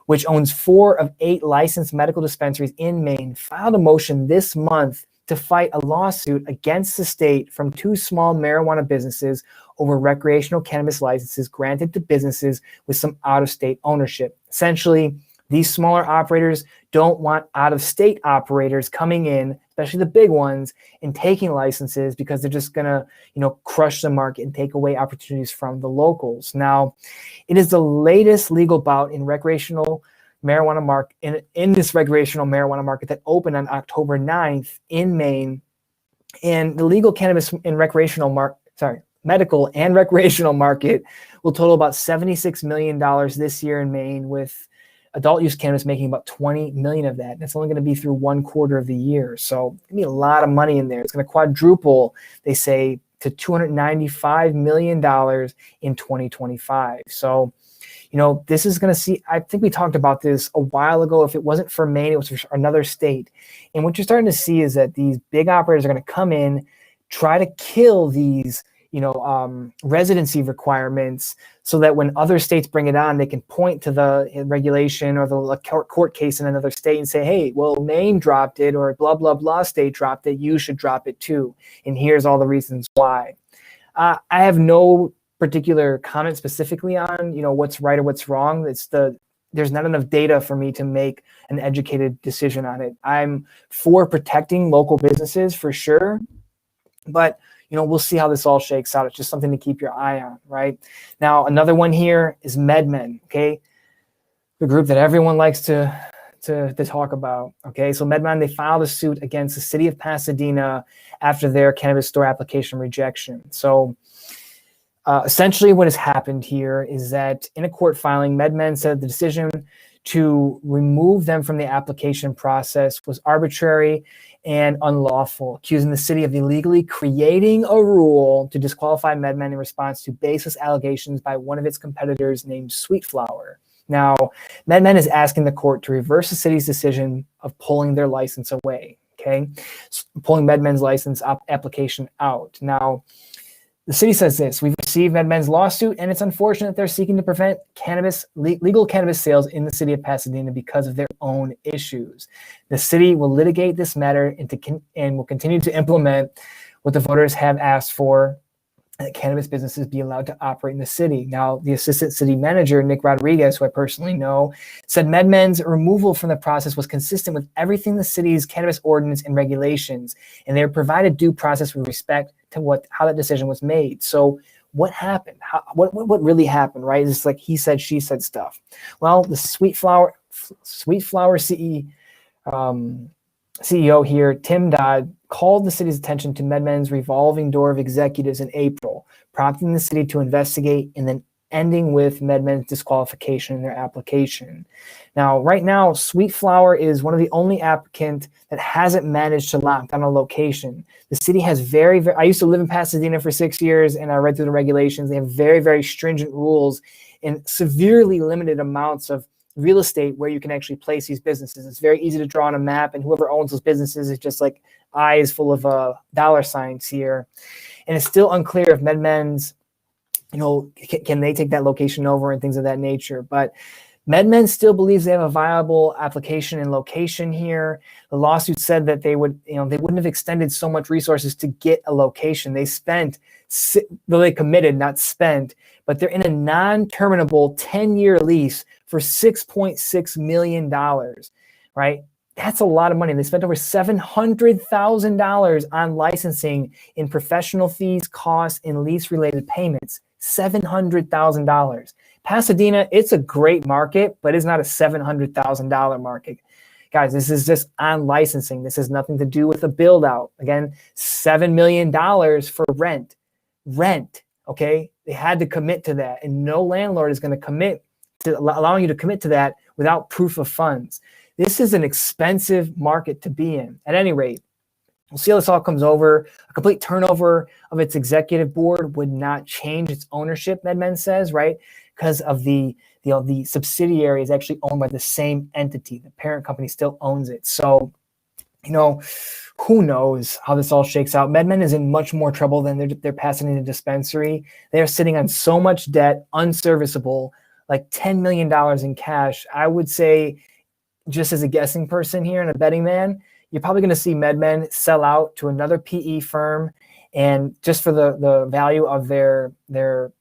which owns 4 of 8 licensed medical dispensaries in Maine, filed a motion this month to fight a lawsuit against the state from 2 small marijuana businesses over recreational cannabis licenses granted to businesses with some out-of-state ownership. Essentially, these smaller operators don't want out-of-state operators coming in, especially the big ones, and taking licenses because they're just going to, crush the market and take away opportunities from the locals. Now, it is the latest legal bout in recreational marijuana market in this recreational marijuana market that opened on October 9th in Maine. And the legal cannabis and medical and recreational market will total about $76 million this year in Maine, with adult use cannabis making about 20 million of that. And it's only going to be through 1 quarter of the year. So it's going to be a lot of money in there. It's going to quadruple, they say, to $295 million in 2025. So, this is going to see, I think we talked about this a while ago. If it wasn't for Maine, it was for another state. And what you're starting to see is that these big operators are going to come in, try to kill these residency requirements, so that when other states bring it on, they can point to the regulation or the court case in another state and say, hey, well, Maine dropped it, or blah, blah, blah state dropped it. You should drop it too. And here's all the reasons why. I have no particular comment specifically on, what's right or what's wrong. There's not enough data for me to make an educated decision on it. I'm for protecting local businesses for sure, but we'll see how this all shakes out. It's just something to keep your eye on, right? Now, another one here is MedMen, okay? The group that everyone likes to talk about, okay? So MedMen, they filed a suit against the city of Pasadena after their cannabis store application rejection. So essentially what has happened here is that in a court filing, MedMen said the decision to remove them from the application process was arbitrary and unlawful, accusing the city of illegally creating a rule to disqualify MedMen in response to baseless allegations by one of its competitors named SweetWater. Now, MedMen is asking the court to reverse the city's decision of pulling their license away, okay? Pulling MedMen's license application out. Now, the city says this: we've received MedMen's lawsuit, and it's unfortunate they're seeking to prevent legal cannabis sales in the city of Pasadena because of their own issues. The city will litigate this matter and will continue to implement what the voters have asked for, that cannabis businesses be allowed to operate in the city. Now, the assistant city manager, Nick Rodriguez, who I personally know, said MedMen's removal from the process was consistent with everything the city's cannabis ordinance and regulations, and they provided due process with respect to how that decision was made. So what happened? What really happened, right? It's like he said, she said stuff. Well, the SweetWater CEO here, Tim Dodd, called the city's attention to MedMen's revolving door of executives in April, prompting the city to investigate and then ending with MedMen's disqualification in their application. Now, right now, SweetWater is one of the only applicants that hasn't managed to lock down a location. The city has I used to live in Pasadena for 6 years, and I read through the regulations. They have very, very stringent rules and severely limited amounts of real estate where you can actually place these businesses. It's very easy to draw on a map, and whoever owns those businesses is just like eyes full of dollar signs here. And it's still unclear if MedMen's, can they take that location over and things of that nature. But MedMen still believes they have a viable application and location here. The lawsuit said that they wouldn't have extended so much resources to get a location. They committed, not spent, but they're in a non-terminable 10-year lease for $6.6 million, right? That's a lot of money. They spent over $700,000 on licensing in professional fees, costs, and lease-related payments. $700,000. Pasadena, it's a great market, but it's not a $700,000 market. Guys, this is just on licensing. This has nothing to do with a build out. Again, $7 million for rent. Okay? They had to commit to that, and no landlord is going to commit to allowing you to commit to that without proof of funds. This is an expensive market to be in. At any rate, we'll see how this all comes over. A complete turnover of its executive board would not change its ownership, MedMen says, right? Because of the subsidiary is actually owned by the same entity. The parent company still owns it. So, who knows how this all shakes out. MedMen is in much more trouble than their Pasadena dispensary. They are sitting on so much debt, unserviceable, like $10 million in cash. I would say, just as a guessing person here and a betting man, you're probably going to see MedMen sell out to another PE firm, and just for the value of their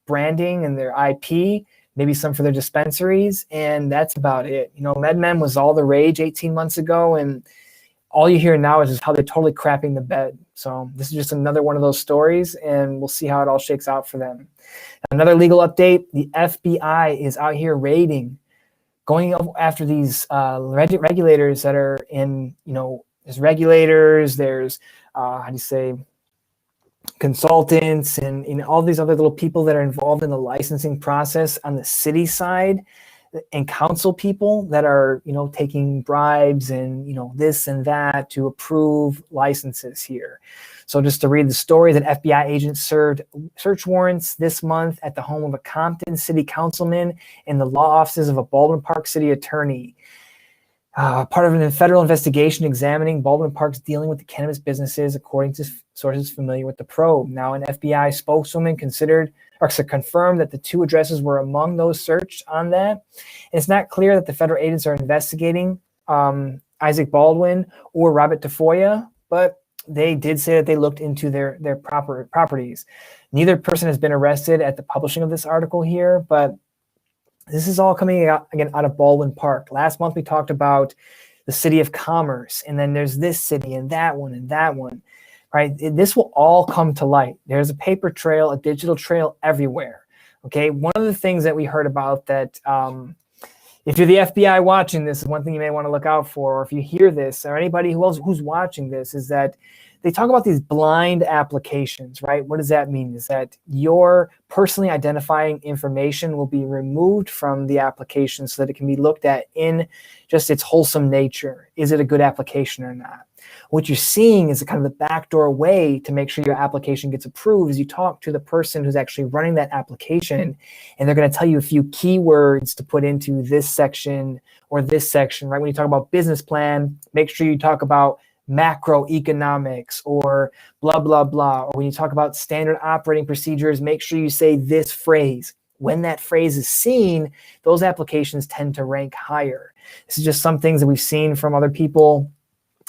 branding and their IP, maybe some for their dispensaries, and that's about it. MedMen was all the rage 18 months ago, and all you hear now is just how they're totally crapping the bed. So this is just another one of those stories, and we'll see how it all shakes out for them. Another legal update, the FBI is out here raiding, going after these regulators that are in, there's regulators, there's, consultants, and all these other little people that are involved in the licensing process on the city side, and council people that are, taking bribes and, this and that to approve licenses here. So just to read the story, that FBI agents served search warrants this month at the home of a Compton city councilman and the law offices of a Baldwin Park city attorney. Part of a federal investigation examining Baldwin Park's dealing with the cannabis businesses, according to sources familiar with the probe. Now, an FBI spokeswoman confirmed that the two addresses were among those searched on that. And it's not clear that the federal agents are investigating Isaac Baldwin or Robert Tafoya, but they did say that they looked into their properties. Neither person has been arrested at the publishing of this article here, but this is all coming out, again, out of Baldwin Park. Last month, we talked about the city of commerce, and then there's this city and that one, right? This will all come to light. There's a paper trail, a digital trail everywhere, okay? One of the things that we heard about that, if you're the FBI watching this, is one thing you may want to look out for, or if you hear this, or anybody who's watching this, is that they talk about these blind applications, right? What does that mean? Is that your personally identifying information will be removed from the application so that it can be looked at in just its wholesome nature. Is it a good application or not? What you're seeing is kind of the backdoor way to make sure your application gets approved is you talk to the person who's actually running that application, and they're going to tell you a few keywords to put into this section or this section, right? When you talk about business plan, make sure you talk about macroeconomics or blah, blah, blah. Or when you talk about standard operating procedures, make sure you say this phrase. When that phrase is seen, those applications tend to rank higher. This is just some things that we've seen from other people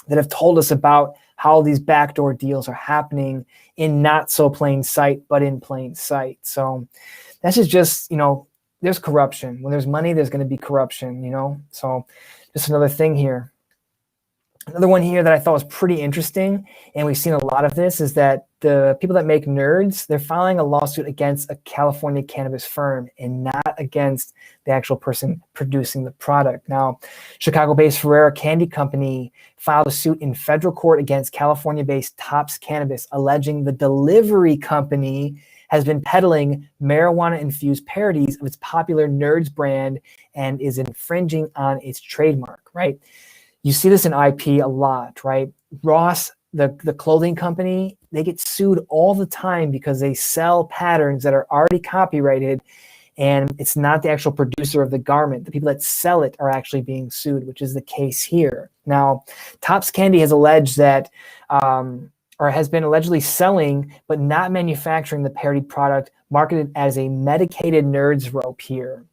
that have told us about how these backdoor deals are happening in not so plain sight, but in plain sight. So that's just, there's corruption. When there's money, there's going to be corruption, So just another thing here. Another one here that I thought was pretty interesting, and we've seen a lot of this, is that the people that make nerds, they're filing a lawsuit against a California cannabis firm and not against the actual person producing the product. Now, Chicago-based Ferrera Candy Company filed a suit in federal court against California-based Tops Cannabis, alleging the delivery company has been peddling marijuana-infused parodies of its popular Nerds brand and is infringing on its trademark, right? You see this in IP a lot, right? Ross, the clothing company, they get sued all the time because they sell patterns that are already copyrighted, and it's not the actual producer of the garment. The people that sell it are actually being sued, which is the case here. Now, Topps Candy has alleged that, or has been allegedly selling but not manufacturing the parodied product marketed as a medicated nerds rope here.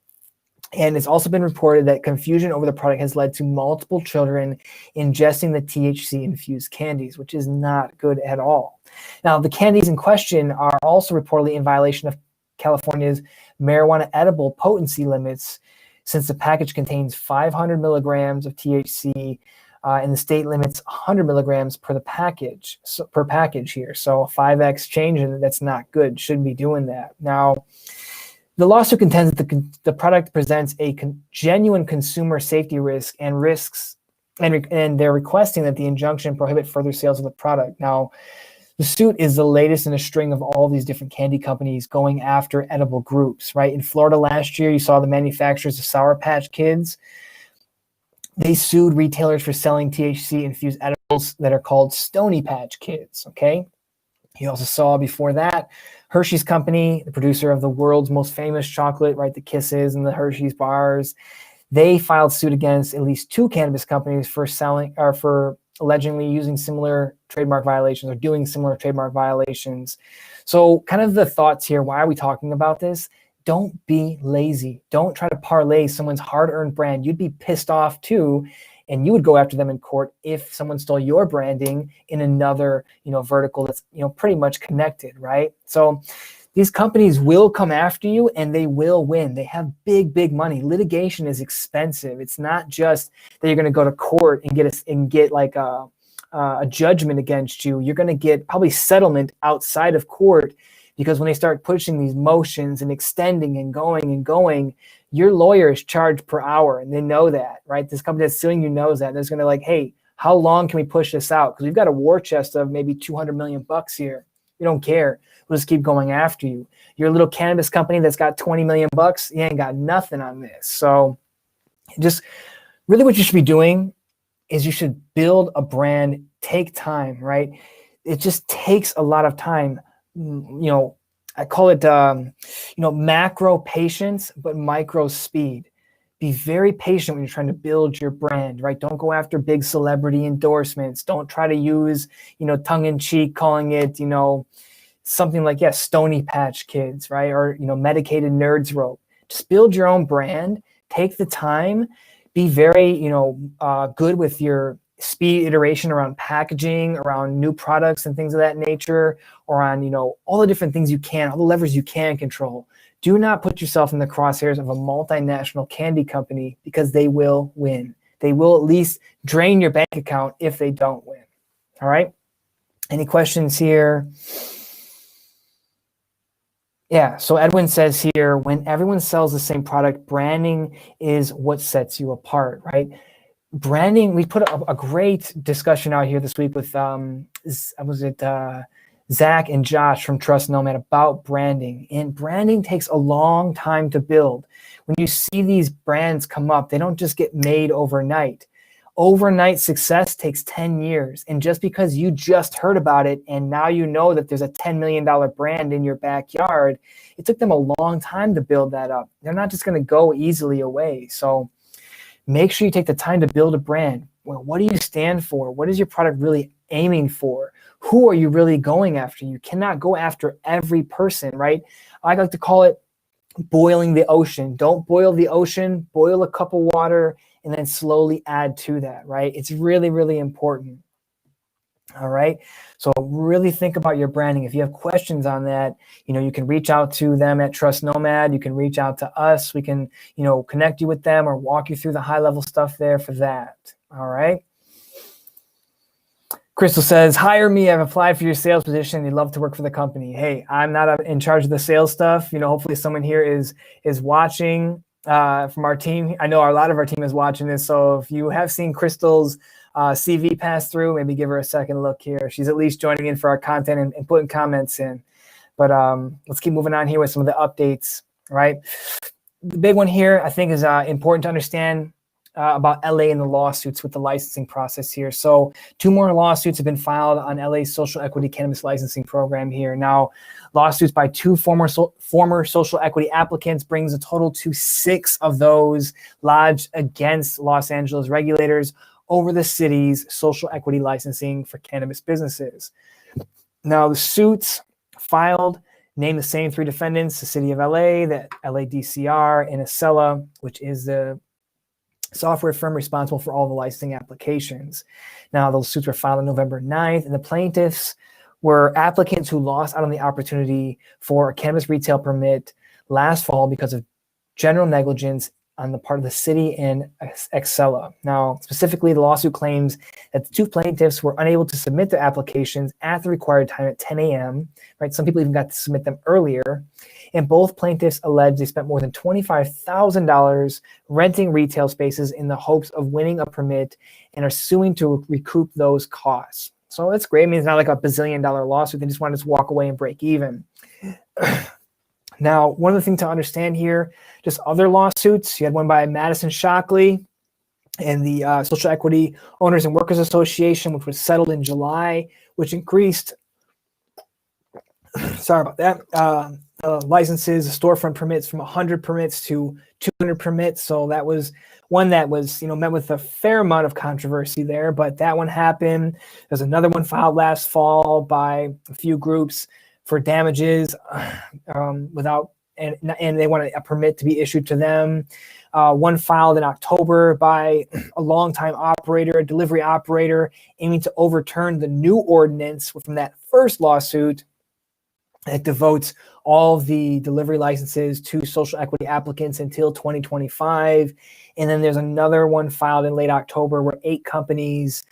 And it's also been reported that confusion over the product has led to multiple children ingesting the THC-infused candies, which is not good at all. Now, the candies in question are also reportedly in violation of California's marijuana edible potency limits, since the package contains 500 milligrams of THC, and the state limits 100 milligrams per package here. So a 5x change, and that's not good. Shouldn't be doing that. Now, the lawsuit contends that the product presents a genuine consumer safety risk and they're requesting that the injunction prohibit further sales of the product. Now, the suit is the latest in a string of all these different candy companies going after edible groups, right? In Florida last year, you saw the manufacturers of Sour Patch Kids. They sued retailers for selling THC-infused edibles that are called Stony Patch Kids, okay? You also saw before that Hershey's Company, the producer of the world's most famous chocolate, right, the Kisses and the Hershey's bars. They filed suit against at least 2 cannabis companies for allegedly using similar trademark violations or doing similar trademark violations. So kind of the thoughts here, why are we talking about this? Don't be lazy. Don't try to parlay someone's hard-earned brand. You'd be pissed off too, and you would go after them in court if someone stole your branding in another, vertical that's, pretty much connected, right? So these companies will come after you and they will win. They have big, big money. Litigation is expensive. It's not just that you're going to go to court and get like a judgment against you. You're going to get probably settlement outside of court, because when they start pushing these motions and extending and going, your lawyer is charged per hour, and they know that, right? This company that's suing you knows that. And they're going to like, hey, how long can we push this out? Because we've got a war chest of maybe $200 million here. We don't care. We'll just keep going after you. You're a little cannabis company that's got $20 million. You ain't got nothing on this. So just really what you should be doing is you should build a brand, take time, right? It just takes a lot of time. I call it, macro patience, but micro speed. Be very patient when you're trying to build your brand, right? Don't go after big celebrity endorsements. Don't try to use, tongue in cheek, calling it, something like, Stony Patch Kids, right? Or, medicated nerds rope. Just build your own brand. Take the time. Be very, good with your speed iteration around packaging, around new products and things of that nature, or on, all the different things you can, all the levers you can control. Do not put yourself in the crosshairs of a multinational candy company, because they will win. They will at least drain your bank account if they don't win. All right. Any questions here? Yeah, so Edwin says here, when everyone sells the same product, branding is what sets you apart, right? Branding, we put a great discussion out here this week with, Zach and Josh from Trust Nomad about branding. And branding takes a long time to build. When you see these brands come up, they don't just get made overnight. Overnight success takes 10 years. And just because you just heard about it and now you know that there's a $10 million brand in your backyard, it took them a long time to build that up. They're not just going to go easily away. So make sure you take the time to build a brand. Well, what do you stand for? What is your product really aiming for? Who are you really going after? You cannot go after every person, right? I like to call it boiling the ocean. Don't boil the ocean, boil a cup of water, and then slowly add to that, right? It's really, really important. All right. So really think about your branding. If you have questions on that, you can reach out to them at Trust Nomad. You can reach out to us. We can, connect you with them or walk you through the high level stuff there for that. All right. Crystal says, hire me. I've applied for your sales position. You'd love to work for the company. Hey, I'm not in charge of the sales stuff. Hopefully someone here is watching from our team. I know a lot of our team is watching this. So if you have seen Crystal's CV pass through, maybe give her a second look here. She's at least joining in for our content and putting comments in. But let's keep moving on here with some of the updates, right? The big one here, I think, is important to understand. about LA and the lawsuits with the licensing process here. So 2 more lawsuits have been filed on LA's social equity cannabis licensing program here. Now, lawsuits by 2 former social equity applicants brings a total to 6 of those lodged against Los Angeles regulators over the city's social equity licensing for cannabis businesses. Now, the suits filed name the same 3 defendants: the city of LA, the LA DCR, and Acela, which is the software firm responsible for all the licensing applications. Now, those suits were filed on November 9th, and the plaintiffs were applicants who lost out on the opportunity for a cannabis retail permit last fall because of general negligence on the part of the city and Acela. Now, specifically, the lawsuit claims that the 2 plaintiffs were unable to submit their applications at the required time at 10 a.m., right? Some people even got to submit them earlier. And both plaintiffs alleged they spent more than $25,000 renting retail spaces in the hopes of winning a permit and are suing to recoup those costs. So that's great. I mean, it's not like a bazillion-dollar lawsuit. They just wanted to walk away and break even. Now, one of the things to understand here, just other lawsuits, you had one by Madison Shockley and the Social Equity Owners and Workers Association, which was settled in July, which increased, sorry about that, licenses, storefront permits from 100 permits to 200 permits. So that was one that was, met with a fair amount of controversy there, but that one happened. There's another one filed last fall by a few groups for damages without, and they want a permit to be issued to them. One filed in October by a longtime operator, a delivery operator, aiming to overturn the new ordinance from that first lawsuit that devotes all of the delivery licenses to social equity applicants until 2025. And then there's another one filed in late October where 8 companies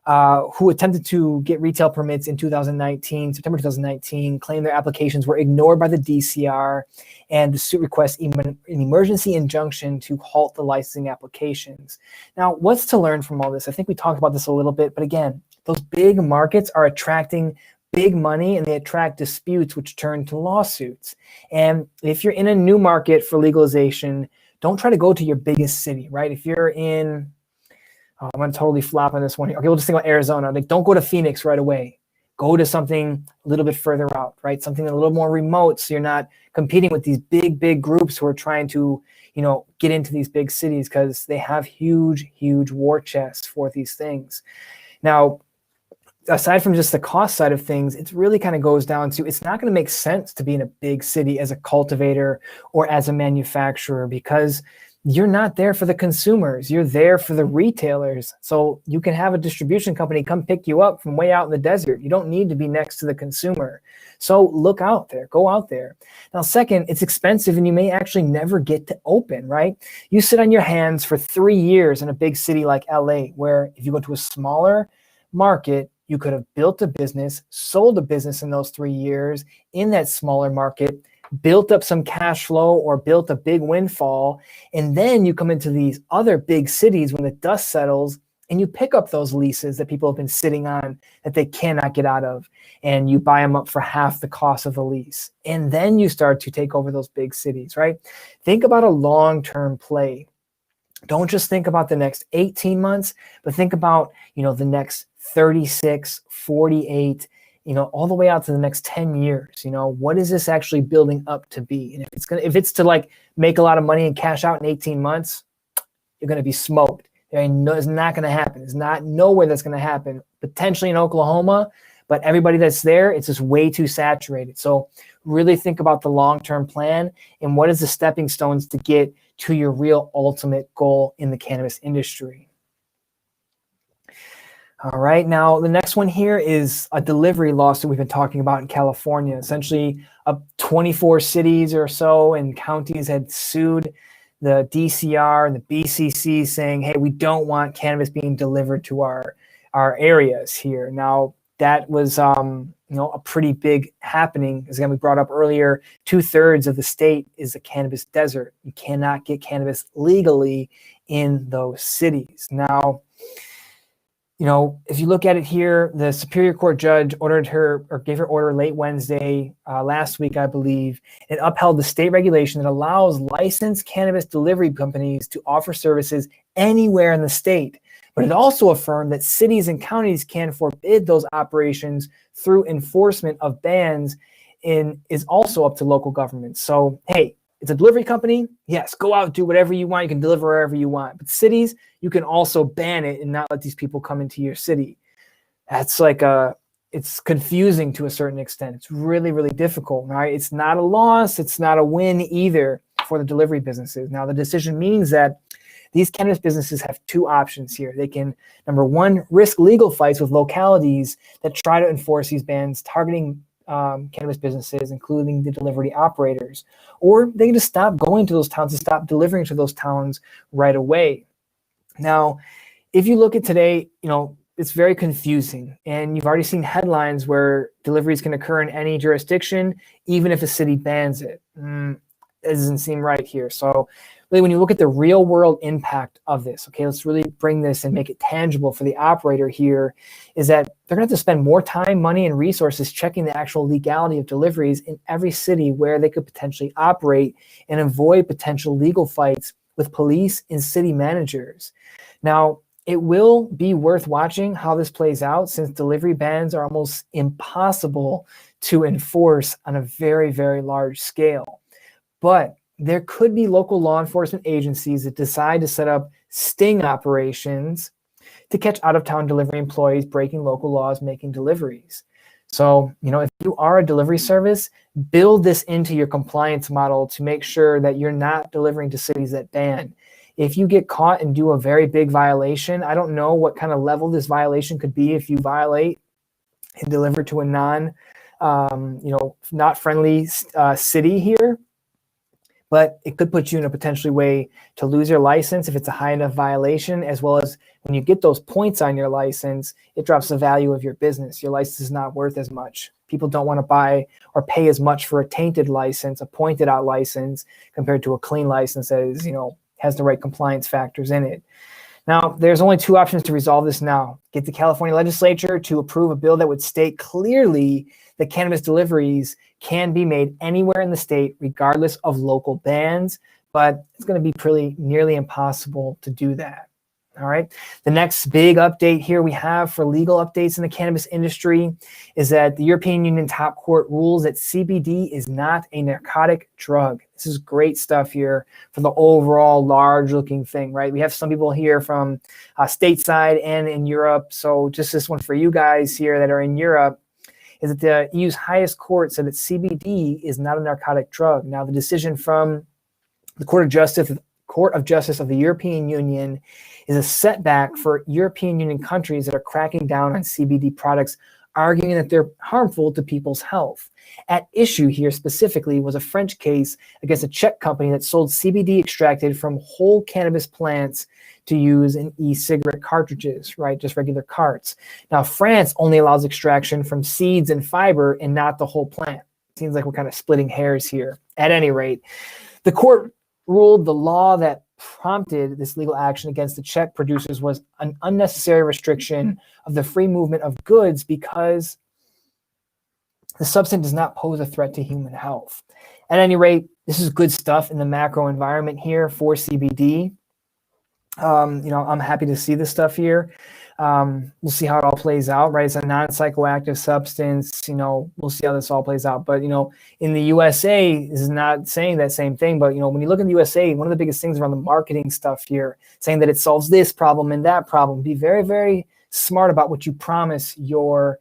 who attempted to get retail permits in September 2019, claimed their applications were ignored by the DCR, and the suit requests an emergency injunction to halt the licensing applications. Now, what's to learn from all this? I think we talked about this a little bit, but again, those big markets are attracting big money, and they attract disputes, which turn to lawsuits. And if you're in a new market for legalization, don't try to go to your biggest city, right? If you're in, I'm going to totally flop on this one here. Okay, we'll just think about Arizona. Like, don't go to Phoenix right away. Go to something a little bit further out, right? Something a little more remote, so you're not competing with these big groups who are trying to, get into these big cities, because they have huge war chests for these things. Now, aside from just the cost side of things, it really kind of goes down to, it's not going to make sense to be in a big city as a cultivator or as a manufacturer, because you're not there for the consumers. You're there for the retailers. So you can have a distribution company come pick you up from way out in the desert. You don't need to be next to the consumer. So look out there, go out there. Now, second, it's expensive and you may actually never get to open, right? You sit on your hands for 3 years in a big city like LA, where if you go to a smaller market, you could have built a business, sold a business in those 3 years in that smaller market, built up some cash flow or built a big windfall, and then you come into these other big cities when the dust settles and you pick up those leases that people have been sitting on that they cannot get out of, and you buy them up for half the cost of the lease. And then you start to take over those big cities, right? Think about a long-term play. Don't just think about the next 18 months, but think about, the next 36, 48, all the way out to the next 10 years. What is this actually building up to be? And if it's to like make a lot of money and cash out in 18 months, you're going to be smoked. It's not going to happen. It's not nowhere that's going to happen. Potentially in Oklahoma, but everybody that's there, it's just way too saturated. So really think about the long-term plan and what is the stepping stones to get to your real ultimate goal in the cannabis industry. All right, now the next one here is a delivery lawsuit we've been talking about in California. Essentially, 24 cities or so and counties had sued the DCR and the BCC, saying, hey, we don't want cannabis being delivered to our areas here. Now, that was a pretty big happening. As again, we brought up earlier, 2/3 of the state is a cannabis desert. You cannot get cannabis legally in those cities. Now, if you look at it here, the Superior Court judge gave her order late Wednesday, last week, I believe. It upheld the state regulation that allows licensed cannabis delivery companies to offer services anywhere in the state. But it also affirmed that cities and counties can forbid those operations through enforcement of bans is also up to local governments. So, hey, it's a delivery company. Yes, go out, do whatever you want. You can deliver wherever you want. But cities, you can also ban it and not let these people come into your city. That's it's confusing to a certain extent. It's really, really difficult, right? It's not a loss. It's not a win either for the delivery businesses. Now, the decision means that these cannabis businesses have two options here. They can, number one, risk legal fights with localities that try to enforce these bans targeting cannabis businesses, including the delivery operators. Or they can just stop going to those towns and stop delivering to those towns right away. Now, if you look at today, it's very confusing. And you've already seen headlines where deliveries can occur in any jurisdiction, even if a city bans it. It doesn't seem right here. So really, when you look at the real world impact of this, okay, let's really bring this and make it tangible for the operator here, is that they're going to have to spend more time, money, and resources checking the actual legality of deliveries in every city where they could potentially operate and avoid potential legal fights with police and city managers. Now, it will be worth watching how this plays out, since delivery bans are almost impossible to enforce on a very, very large scale. But there could be local law enforcement agencies that decide to set up sting operations to catch out-of-town delivery employees breaking local laws, making deliveries. So, if you are a delivery service, build this into your compliance model to make sure that you're not delivering to cities that ban. If you get caught and do a very big violation, I don't know what kind of level this violation could be if you violate and deliver to a not friendly city here. But it could put you in a potentially way to lose your license if it's a high enough violation, as well as when you get those points on your license, it drops the value of your business. Your license is not worth as much. People don't want to buy or pay as much for a tainted license, a pointed out license, compared to a clean license that is, has the right compliance factors in it. Now, there's only two options to resolve this now. Get the California legislature to approve a bill that would state clearly that cannabis deliveries can be made anywhere in the state, regardless of local bans, but it's going to be nearly impossible to do that. All right. The next big update here we have for legal updates in the cannabis industry is that the European Union Top Court rules that CBD is not a narcotic drug. This is great stuff here for the overall large-looking thing, right? We have some people here from stateside and in Europe. So just this one for you guys here that are in Europe is that the EU's highest court said that CBD is not a narcotic drug. Now, the decision from the Court of Justice of the European Union is a setback for European Union countries that are cracking down on CBD products, arguing that they're harmful to people's health. At issue here specifically was a French case against a Czech company that sold CBD extracted from whole cannabis plants to use in e-cigarette cartridges, right? Just regular carts. Now, France only allows extraction from seeds and fiber and not the whole plant. Seems like we're kind of splitting hairs here. At any rate, the court ruled the law that prompted this legal action against the Czech producers was an unnecessary restriction of the free movement of goods because the substance does not pose a threat to human health. At any rate, this is good stuff in the macro environment here for CBD. I'm happy to see this stuff here. We'll see how it all plays out, right? It's a non-psychoactive substance. We'll see how this all plays out. But, in the USA, this is not saying that same thing. But, when you look in the USA, one of the biggest things around the marketing stuff here, saying that it solves this problem and that problem. Be very, very smart about what you promise your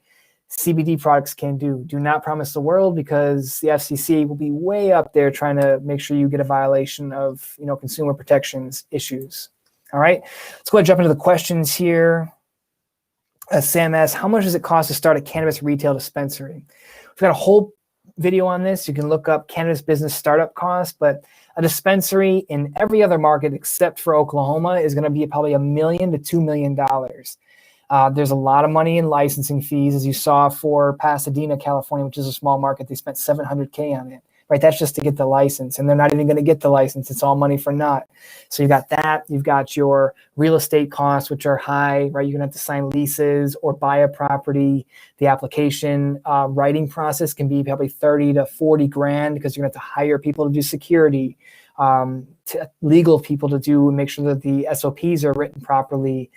CBD products can do. Do not promise the world, because the FCC will be way up there trying to make sure you get a violation of, consumer protections issues. All right, let's go ahead and jump into the questions here. Sam asks, how much does it cost to start a cannabis retail dispensary? We've got a whole video on this. You can look up Cannabis Business startup cost, but a dispensary in every other market except for Oklahoma is going to be probably $1 million to $2 million. There's a lot of money in licensing fees, as you saw for Pasadena, California, which is a small market. They spent $700K on it. Right, that's just to get the license, and they're not even going to get the license. It's all money for naught. So you got that. You've got your real estate costs, which are high, right? You're going to have to sign leases or buy a property. The application writing process can be probably 30 to 40 grand, because you're going to have to hire people to do security. legal people to do and make sure that the SOPs are written properly,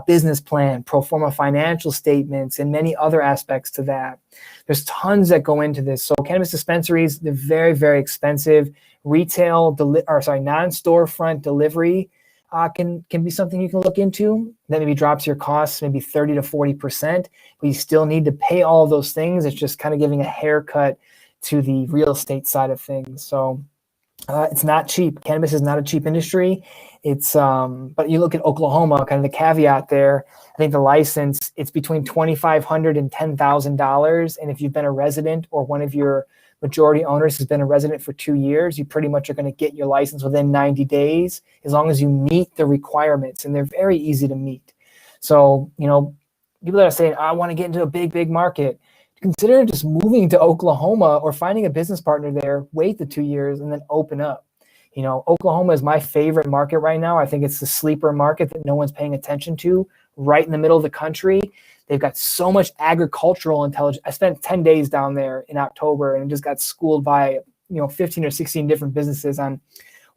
business plan, pro forma financial statements, and many other aspects to that. There's tons that go into this. So cannabis dispensaries, they're very, very expensive. Retail, non-storefront delivery can be something you can look into. That maybe drops your costs maybe 30 to 40%, but you still need to pay all of those things. It's just kind of giving a haircut to the real estate side of things. So it's not cheap. Cannabis is not a cheap industry. It's but you look at Oklahoma, kind of the caveat there. I think the license, it's between $2,500 and $10,000. And if you've been a resident or one of your majority owners has been a resident for 2 years, you pretty much are going to get your license within 90 days, as long as you meet the requirements, and they're very easy to meet. So, people that are saying, I want to get into a big, big market, consider just moving to Oklahoma or finding a business partner there, wait the 2 years, and then open up. Oklahoma is my favorite market right now. I think it's the sleeper market that no one's paying attention to, right in the middle of the country. They've got so much agricultural intelligence. I spent 10 days down there in October and just got schooled by 15 or 16 different businesses on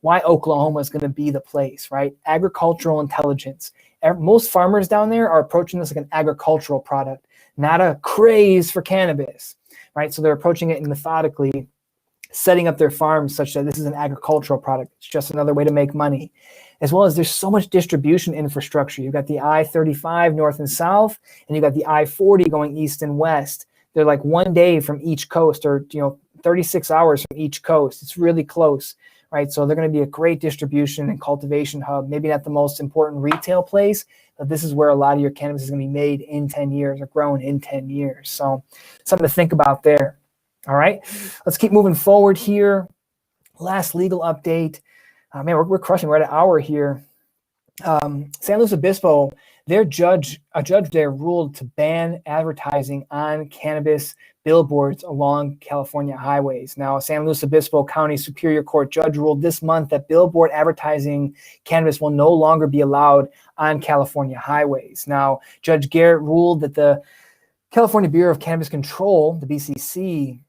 why Oklahoma is going to be the place, right? Agricultural intelligence. Most farmers down there are approaching this like an agricultural product, not a craze for cannabis, right? So they're approaching it methodically, setting up their farms such that this is an agricultural product. It's just another way to make money. As well as there's so much distribution infrastructure. You've got the I-35 north and south, and you've got the I-40 going east and west. They're like 1 day from each coast, or 36 hours from each coast. It's really close, right? So they're going to be a great distribution and cultivation hub. Maybe not the most important retail place, but this is where a lot of your cannabis is going to be made in 10 years or grown in 10 years. So something to think about there. All right, let's keep moving forward here. Last legal update. We're crushing. We're at an hour here. San Luis Obispo, a judge there ruled to ban advertising on cannabis billboards along California highways. Now, San Luis Obispo County Superior Court judge ruled this month that billboard advertising cannabis will no longer be allowed on California highways. Now, Judge Garrett ruled that the California Bureau of Cannabis Control, the BCC,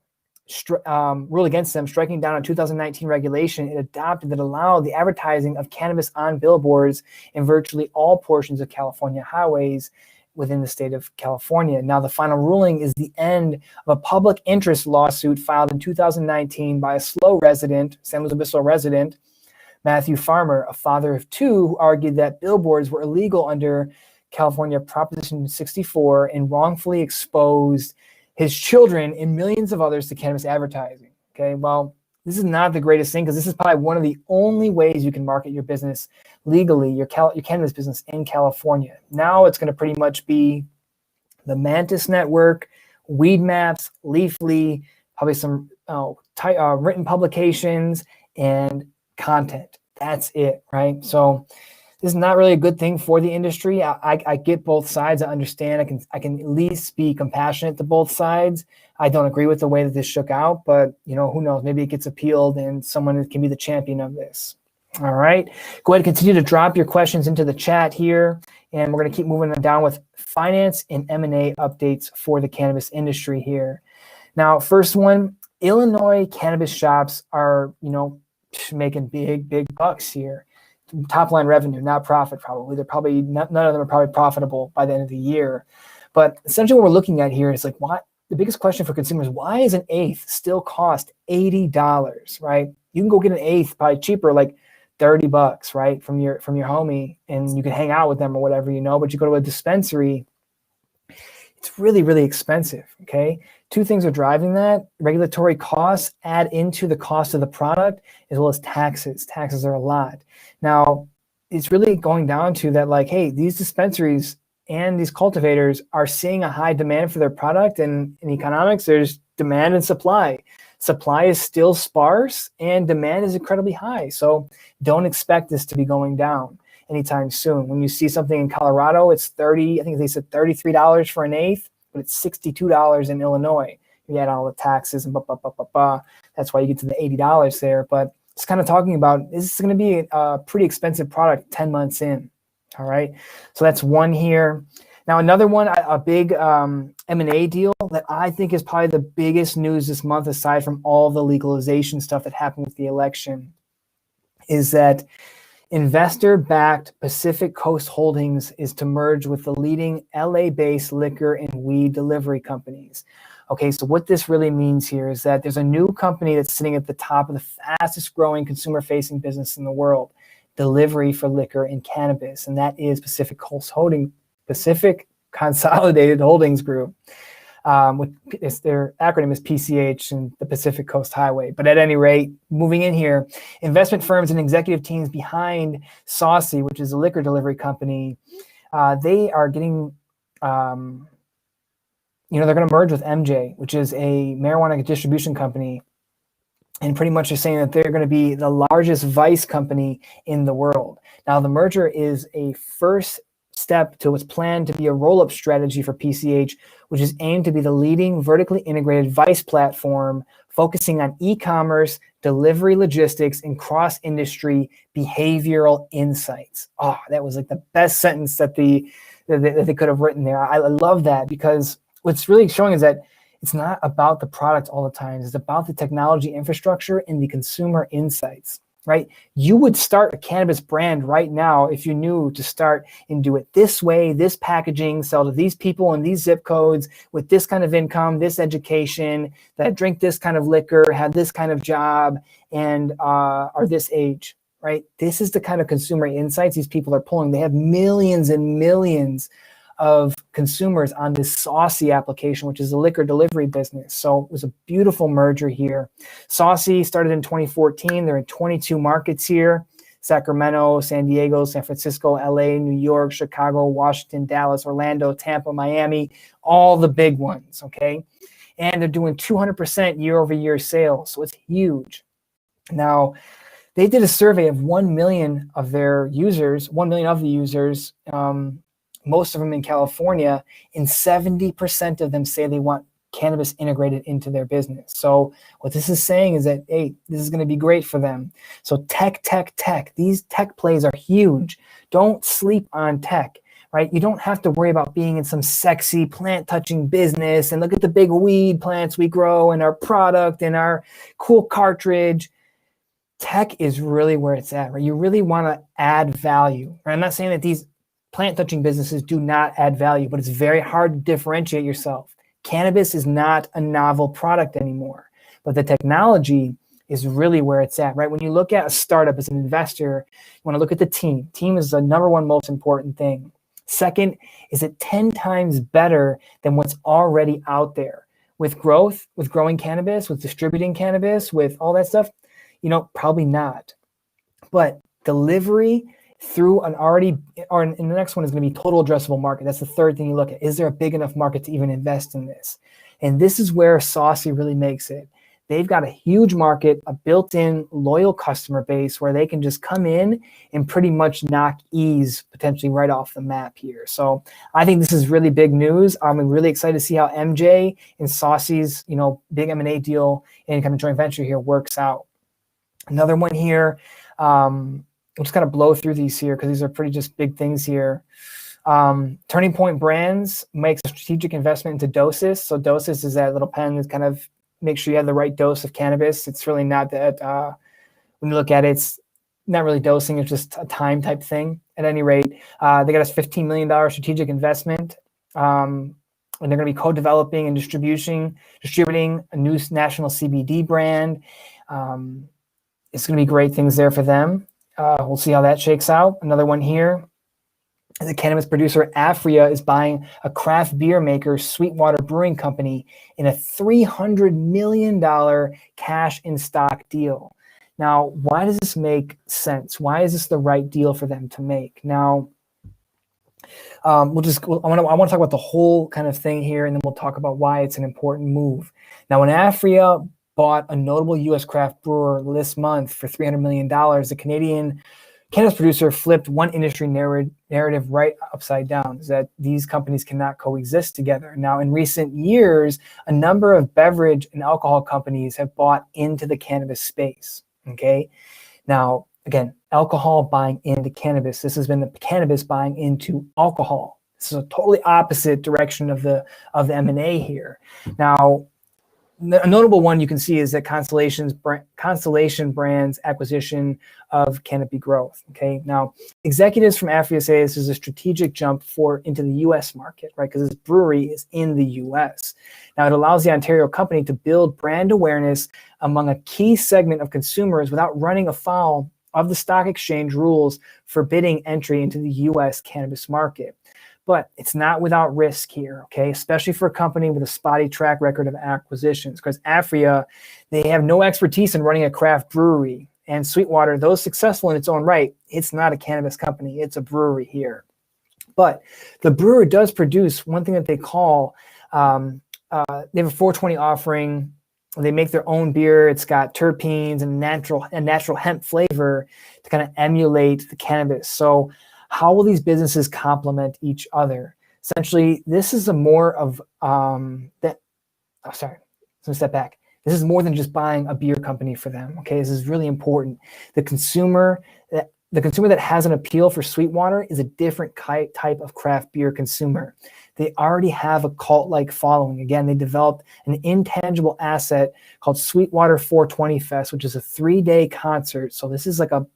ruled against them, striking down a 2019 regulation it adopted that allowed the advertising of cannabis on billboards in virtually all portions of California highways within the state of California. Now, the final ruling is the end of a public interest lawsuit filed in 2019 by a San Luis Obispo resident, Matthew Farmer, a father of two, who argued that billboards were illegal under California Proposition 64 and wrongfully exposed his children and millions of others to cannabis advertising. Okay, well, this is not the greatest thing, because this is probably one of the only ways you can market your business legally, your cannabis business in California. Now it's going to pretty much be the Mantis Network, Weed Maps, Leafly, probably some written publications and content. That's it, right? So this is not really a good thing for the industry. I get both sides. I understand. I can at least be compassionate to both sides. I don't agree with the way that this shook out, but who knows? Maybe it gets appealed and someone can be the champion of this. All right. Go ahead and continue to drop your questions into the chat here, and we're going to keep moving down with finance and M&A updates for the cannabis industry here. Now, first one, Illinois cannabis shops are, making big bucks here. Top line revenue, not profit, probably. They're probably none of them are probably profitable by the end of the year. But essentially what we're looking at here is like, why the biggest question for consumers, why is an eighth still cost $80, right? You can go get an eighth probably cheaper, like $30, right? From your homie, and you can hang out with them or whatever, but you go to a dispensary, it's really, really expensive. Okay. Two things are driving that. Regulatory costs add into the cost of the product, as well as taxes. Taxes are a lot. Now, it's really going down to that, like, hey, these dispensaries and these cultivators are seeing a high demand for their product, and in economics, there's demand and supply. Supply is still sparse and demand is incredibly high. So don't expect this to be going down anytime soon. When you see something in Colorado, it's I think they said $33 for an eighth, but it's $62 in Illinois. You add all the taxes and that's why you get to the $80 there. But it's kind of talking about, this is going to be a pretty expensive product 10 months in. All right. So that's one here. Now, another one, a big M&A deal that I think is probably the biggest news this month, aside from all the legalization stuff that happened with the election. is that investor-backed Pacific Coast Holdings is to merge with the leading LA-based liquor and weed delivery companies. Okay, so what this really means here is that there's a new company that's sitting at the top of the fastest growing consumer-facing business in the world, delivery for liquor and cannabis, and that is Pacific Consolidated Holdings Group. Their acronym is PCH and the Pacific Coast Highway. But at any rate, moving in here, investment firms and executive teams behind Saucey, which is a liquor delivery company, they are getting, they're going to merge with Emjay, which is a marijuana distribution company. And pretty much they're saying that they're going to be the largest vice company in the world. Now, the merger is a first step to what's planned to be a roll-up strategy for PCH, which is aimed to be the leading vertically integrated vice platform focusing on e-commerce, delivery logistics, and cross-industry behavioral insights. Oh, that was like the best sentence that they could have written there. I love that, because what's really showing is that it's not about the product all the time. It's about the technology infrastructure and the consumer insights, right? You would start a cannabis brand right now if you knew to start and do it this way, this packaging, sell to these people in these zip codes with this kind of income, this education, that drink this kind of liquor, have this kind of job, and are this age, right? This is the kind of consumer insights these people are pulling. They have millions and millions of consumers on this Saucey application, which is a liquor delivery business. So it was a beautiful merger here. Saucey started in 2014. They're in 22 markets here: Sacramento, San Diego, San Francisco, LA, New York, Chicago, Washington, Dallas, Orlando, Tampa, Miami, all the big ones, okay? And they're doing 200% year-over-year sales, so it's huge. Now, they did a survey of 1 million of their users, 1 million of the users, most of them in California, and 70% of them say they want cannabis integrated into their business. So what this is saying is that, hey, this is going to be great for them. So tech. These tech plays are huge. Don't sleep on tech, right? You don't have to worry about being in some sexy plant-touching business and look at the big weed plants we grow and our product and our cool cartridge. Tech is really where it's at, right? You really want to add value. Right? I'm not saying that these plant-touching businesses do not add value, but it's very hard to differentiate yourself. Cannabis is not a novel product anymore, but the technology is really where it's at, right? When you look at a startup as an investor, you want to look at the team. Team is the number one most important thing. Second, is it 10 times better than what's already out there? With growth, with growing cannabis, with distributing cannabis, with all that stuff, probably not. But delivery through an already, or in the next one is going to be total addressable market. That's the third thing you look at. Is there a big enough market to even invest in this? And this is where Saucey really makes it. They've got a huge market, a built-in loyal customer base where they can just come in and pretty much knock ease potentially right off the map here. So I think this is really big news. I'm really excited to see how Emjay and Saucey's, big M&A deal and kind of joint venture here works out. Another one here, we'll just kind of blow through these here because these are pretty just big things here. Turning Point Brands makes a strategic investment into Dosis. So Dosis is that little pen that kind of makes sure you have the right dose of cannabis. It's really not that, when you look at it, it's not really dosing. It's just a time type thing. At any rate, they got a $15 million strategic investment. And they're going to be co-developing and distributing a new national CBD brand. It's going to be great things there for them. We'll see how that shakes out. Another one here. The cannabis producer Aphria is buying a craft beer maker, SweetWater Brewing Company, in a $300 million cash in stock deal. Now, why does this make sense? Why is this the right deal for them to make? Now, I want to talk about the whole kind of thing here, and then we'll talk about why it's an important move. Now, when Aphria bought a notable U.S. craft brewer this month for $300 million, the Canadian cannabis producer flipped one industry narrative right upside down, is that these companies cannot coexist together. Now, in recent years, a number of beverage and alcohol companies have bought into the cannabis space, okay? Now, again, alcohol buying into cannabis. This has been the cannabis buying into alcohol. This is a totally opposite direction of the M&A here. Now, a notable one you can see is that Constellation Brands acquisition of Canopy Growth. Okay, now executives from Aphria say this is a strategic jump into the U.S. market, right? Because this brewery is in the U.S. Now it allows the Ontario company to build brand awareness among a key segment of consumers without running afoul of the stock exchange rules forbidding entry into the U.S. cannabis market. But it's not without risk here, okay? Especially for a company with a spotty track record of acquisitions, because Aphria, they have no expertise in running a craft brewery. And SweetWater, though successful in its own right, it's not a cannabis company, it's a brewery here. But the brewer does produce one thing that they call, they have a 420 offering. They make their own beer. It's got terpenes and natural hemp flavor to kind of emulate the cannabis. So how will these businesses complement each other? Essentially, this is a more of let me step back. This is more than just buying a beer company for them. Okay, this is really important. The consumer that has an appeal for SweetWater is a different type of craft beer consumer. They already have a cult-like following. Again, they developed an intangible asset called SweetWater 420 Fest, which is a 3-day concert. So this is like a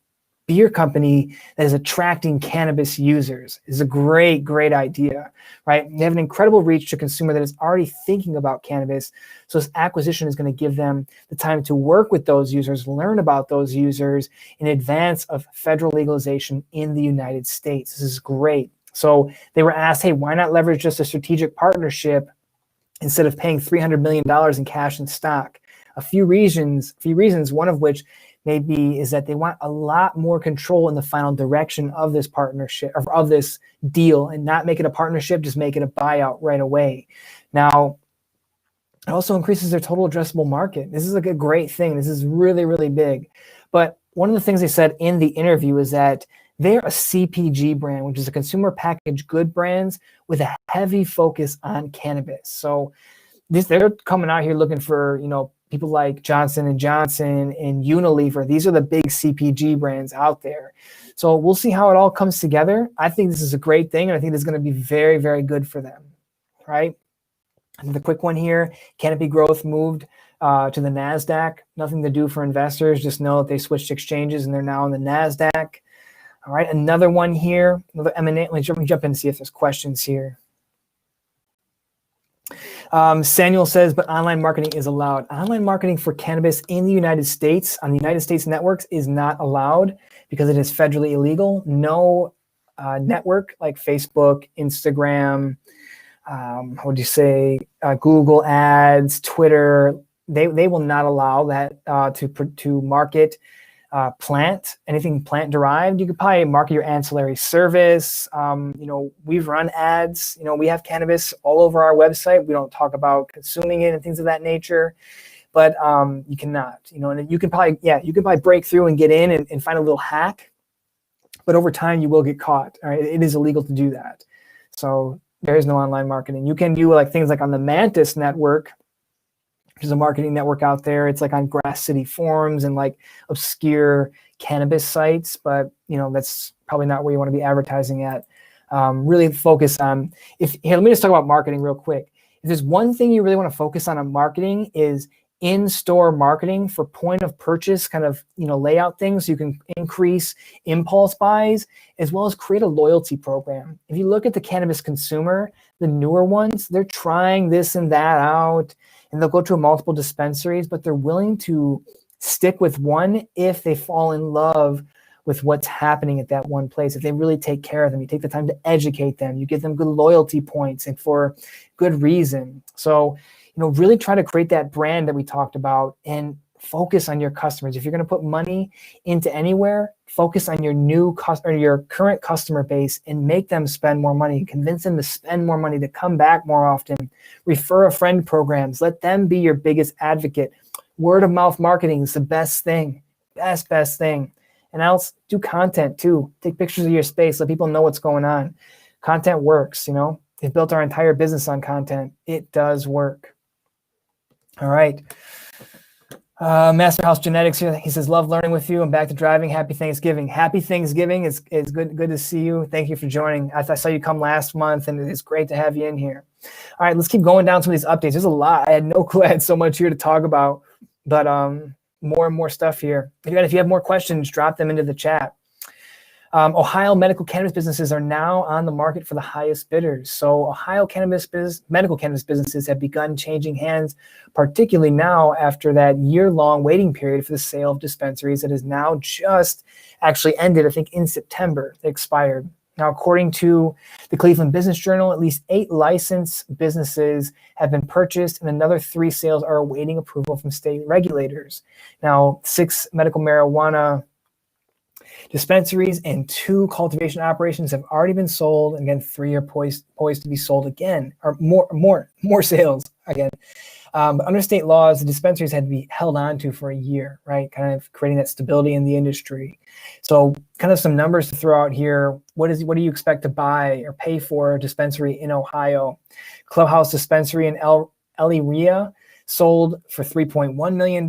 beer company that is attracting cannabis users. Is a great idea, right? They have an incredible reach to consumer that is already thinking about cannabis. So this acquisition is going to give them the time to work with those users, learn about those users in advance of federal legalization in the United States. This is great. So they were asked, hey, why not leverage just a strategic partnership instead of paying $300 million in cash and stock? A few reasons, one of which maybe is that they want a lot more control in the final direction of this partnership, or of this deal, and not make it a partnership, just make it a buyout right away. Now, it also increases their total addressable market. This is like a great thing. This is really big. But one of the things they said in the interview is that they're a CPG brand, which is a consumer packaged good brands with a heavy focus on cannabis. So they're coming out here looking for, people like Johnson & Johnson and Unilever. These are the big CPG brands out there. So we'll see how it all comes together. I think this is a great thing, and I think it's going to be very good for them, right? And the quick one here, Canopy Growth moved to the NASDAQ. Nothing to do for investors. Just know that they switched exchanges and they're now on the NASDAQ. All right, another one here, another M&A. Let me jump in and see if there's questions here. Samuel says, but online marketing is allowed. Online marketing for cannabis in the United States on the United States networks is not allowed because it is federally illegal. No network like Facebook, Instagram, Google Ads, Twitter, they will not allow that to market anything plant derived. You could probably market your ancillary service. We've run ads. We have cannabis all over our website. We don't talk about consuming it and things of that nature, but you cannot. And you can probably break through and get in and find a little hack, but over time you will get caught. All right, it is illegal to do that. So there is no online marketing. You can do things like on the Mantis network, which is a marketing network out there. It's like on Grass City forums and like obscure cannabis sites, but that's probably not where you want to be advertising at. Really focus on let me just talk about marketing real quick. If there's one thing you really want to focus on marketing is in-store marketing for point of purchase kind of layout things so you can increase impulse buys as well as create a loyalty program. If you look at the cannabis consumer, the newer ones, they're trying this and that out, and they'll go to multiple dispensaries, but they're willing to stick with one if they fall in love with what's happening at that one place. If they really take care of them, you take the time to educate them, you give them good loyalty points and for good reason. So, really try to create that brand that we talked about and focus on your customers. If you're going to put money into anywhere, focus on your current customer base and make them spend more money. Convince them to spend more money, to come back more often. Refer a friend programs. Let them be your biggest advocate. Word of mouth marketing is the best thing. Best thing. And else do content too. Take pictures of your space. Let people know what's going on. Content works, We've built our entire business on content. It does work. All right. Master House Genetics here. He says, love learning with you. I'm back to driving. Happy Thanksgiving. Happy Thanksgiving. It's good to see you. Thank you for joining. I saw you come last month, and it's great to have you in here. All right, let's keep going down some of these updates. There's a lot. I had no clue I had so much here to talk about, but more and more stuff here. If you have more questions, drop them into the chat. Ohio medical cannabis businesses are now on the market for the highest bidders. So Ohio medical cannabis businesses have begun changing hands, particularly now after that year-long waiting period for the sale of dispensaries that has now just actually ended, I think in September, it expired. Now, according to the Cleveland Business Journal, at least 8 licensed businesses have been purchased and another 3 sales are awaiting approval from state regulators. Now, 6 medical marijuana dispensaries and 2 cultivation operations have already been sold. Again, 3 are poised to be sold again, or more sales again. But under state laws, the dispensaries had to be held on to for a year, right? Kind of creating that stability in the industry. So kind of some numbers to throw out here. What do you expect to buy or pay for a dispensary in Ohio? Clubhouse Dispensary in Aphria sold for $3.1 million.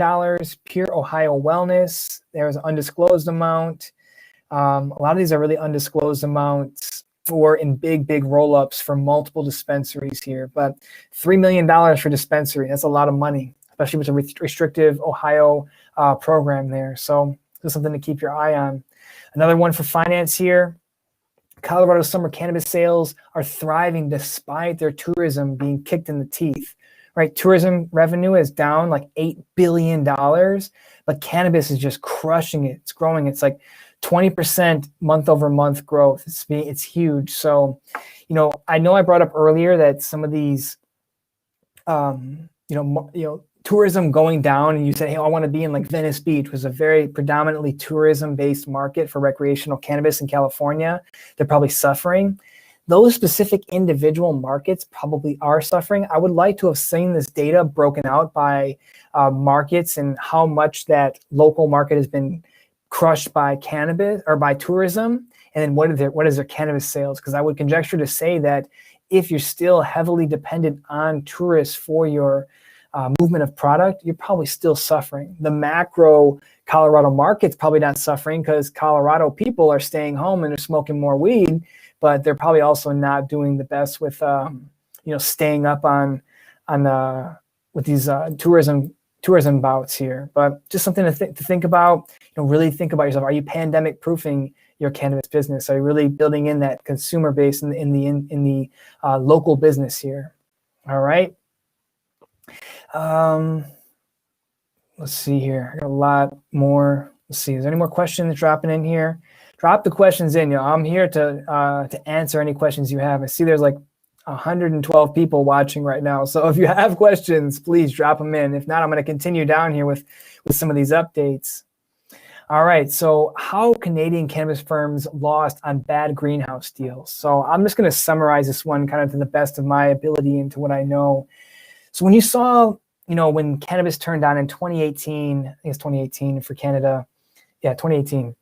Pure Ohio Wellness, there's an undisclosed amount. A lot of these are really undisclosed amounts or in big roll-ups for multiple dispensaries here. But $3 million for dispensary, that's a lot of money, especially with a restrictive Ohio program there. So this is something to keep your eye on. Another one for finance here. Colorado summer cannabis sales are thriving despite their tourism being kicked in the teeth. Right, tourism revenue is down like $8 billion, but cannabis is just crushing it. It's growing. It's like 20% month over month growth. It's huge. So, I know I brought up earlier that some of these, tourism going down, and you say, hey, I want to be in like Venice Beach, which was a very predominantly tourism-based market for recreational cannabis in California. They're probably suffering. Those specific individual markets probably are suffering. I would like to have seen this data broken out by markets and how much that local market has been crushed by cannabis or by tourism, and then what is their cannabis sales? Because I would conjecture to say that if you're still heavily dependent on tourists for your movement of product, you're probably still suffering. The macro Colorado market's probably not suffering because Colorado people are staying home and they're smoking more weed, but they're probably also not doing the best with staying up on with these tourism bouts here. But just something to think about. Really think about yourself. Are you pandemic proofing your cannabis business? Are you really building in that consumer base in the local business here? All right. Let's see here. I got a lot more. Let's see. Is there any more questions dropping in here? Drop the questions in. I'm here to answer any questions you have. I see there's like 112 people watching right now. So if you have questions, please drop them in. If not, I'm going to continue down here with some of these updates. All right. So how Canadian cannabis firms lost on bad greenhouse deals. So I'm just going to summarize this one kind of to the best of my ability and to what I know. So when you saw, when cannabis turned on in 2018, I think it's 2018 for Canada. Yeah, 2018.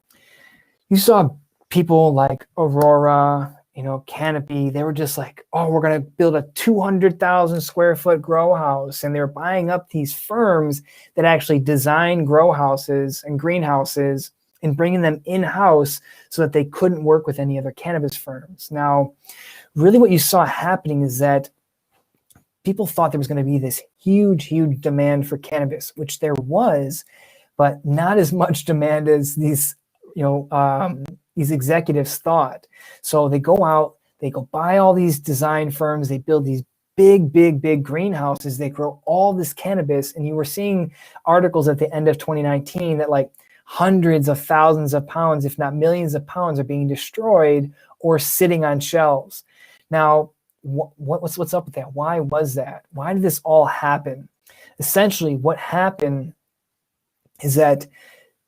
You saw people like Aurora, Canopy, they were just like, oh, we're going to build a 200,000 square foot grow house. And they're buying up these firms that actually design grow houses and greenhouses and bringing them in-house so that they couldn't work with any other cannabis firms. Now, really what you saw happening is that people thought there was going to be this huge demand for cannabis, which there was, but not as much demand as these executives thought. So they go out, they go buy all these design firms, they build these big greenhouses, they grow all this cannabis. And you were seeing articles at the end of 2019 that like hundreds of thousands of pounds, if not millions of pounds, are being destroyed or sitting on shelves. Now, what's up with that? Why was that? Why did this all happen? Essentially, what happened is that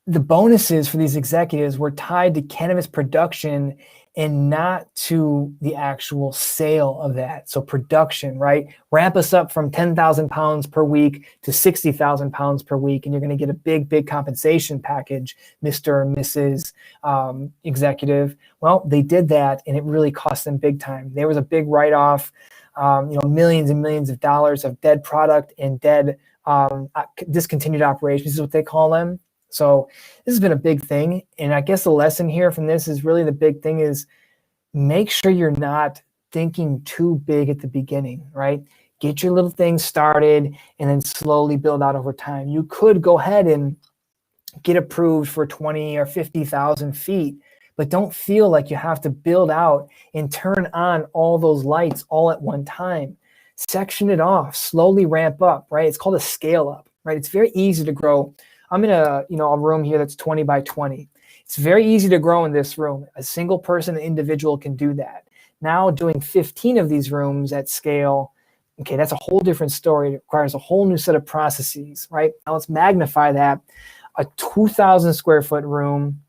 the bonuses for these executives were tied to cannabis production and not to the actual sale of that. So production, right? Ramp us up from 10,000 pounds per week to 60,000 pounds per week, and you're going to get a big compensation package, Mr. or Mrs. Executive. Well, they did that, and it really cost them big time. There was a big write-off, millions and millions of dollars of dead product and dead discontinued operations is what they call them. So this has been a big thing. And I guess the lesson here from this is really the big thing is make sure you're not thinking too big at the beginning, right? Get your little thing started and then slowly build out over time. You could go ahead and get approved for 20 or 50,000 feet, but don't feel like you have to build out and turn on all those lights all at one time. Section it off, slowly ramp up, right? It's called a scale up, right? It's very easy to grow. I'm in a room here that's 20 by 20. It's very easy to grow in this room. A single person, an individual can do that. Now doing 15 of these rooms at scale, okay, that's a whole different story. It requires a whole new set of processes, right? Now let's magnify that. A 2,000 square foot room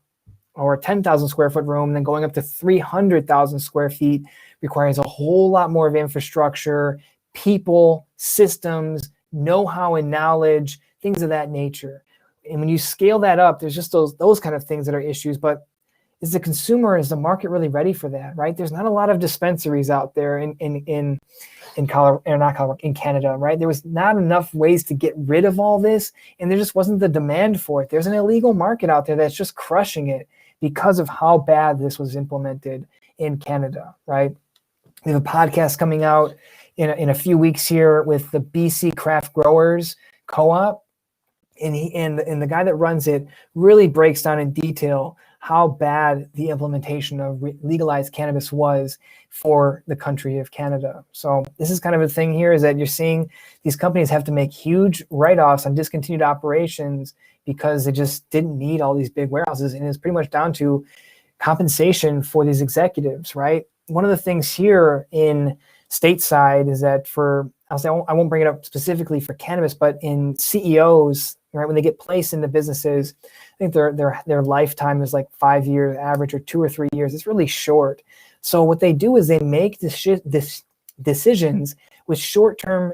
or a 10,000 square foot room, then going up to 300,000 square feet requires a whole lot more of infrastructure, people, systems, know-how and knowledge, things of that nature. And when you scale that up, there's just those kind of things that are issues. But is the consumer, is the market really ready for that, right? There's not a lot of dispensaries out there in Colorado, or not Colorado, in Canada, right? There was not enough ways to get rid of all this, and there just wasn't the demand for it. There's an illegal market out there that's just crushing it because of how bad this was implemented in Canada, right? We have a podcast coming out in a few weeks here with the BC Craft Growers Co-op, and the guy that runs it really breaks down in detail how bad the implementation of legalized cannabis was for the country of Canada. So this is kind of a thing here, is that you're seeing these companies have to make huge write-offs on discontinued operations because they just didn't need all these big warehouses. And it's pretty much down to compensation for these executives, right? One of the things here in stateside is that I won't bring it up specifically for cannabis, but in CEOs, right, when they get placed into businesses, I think their lifetime is like 5 years average or 2 or 3 years. It's really short. So what they do is they make decisions with short-term,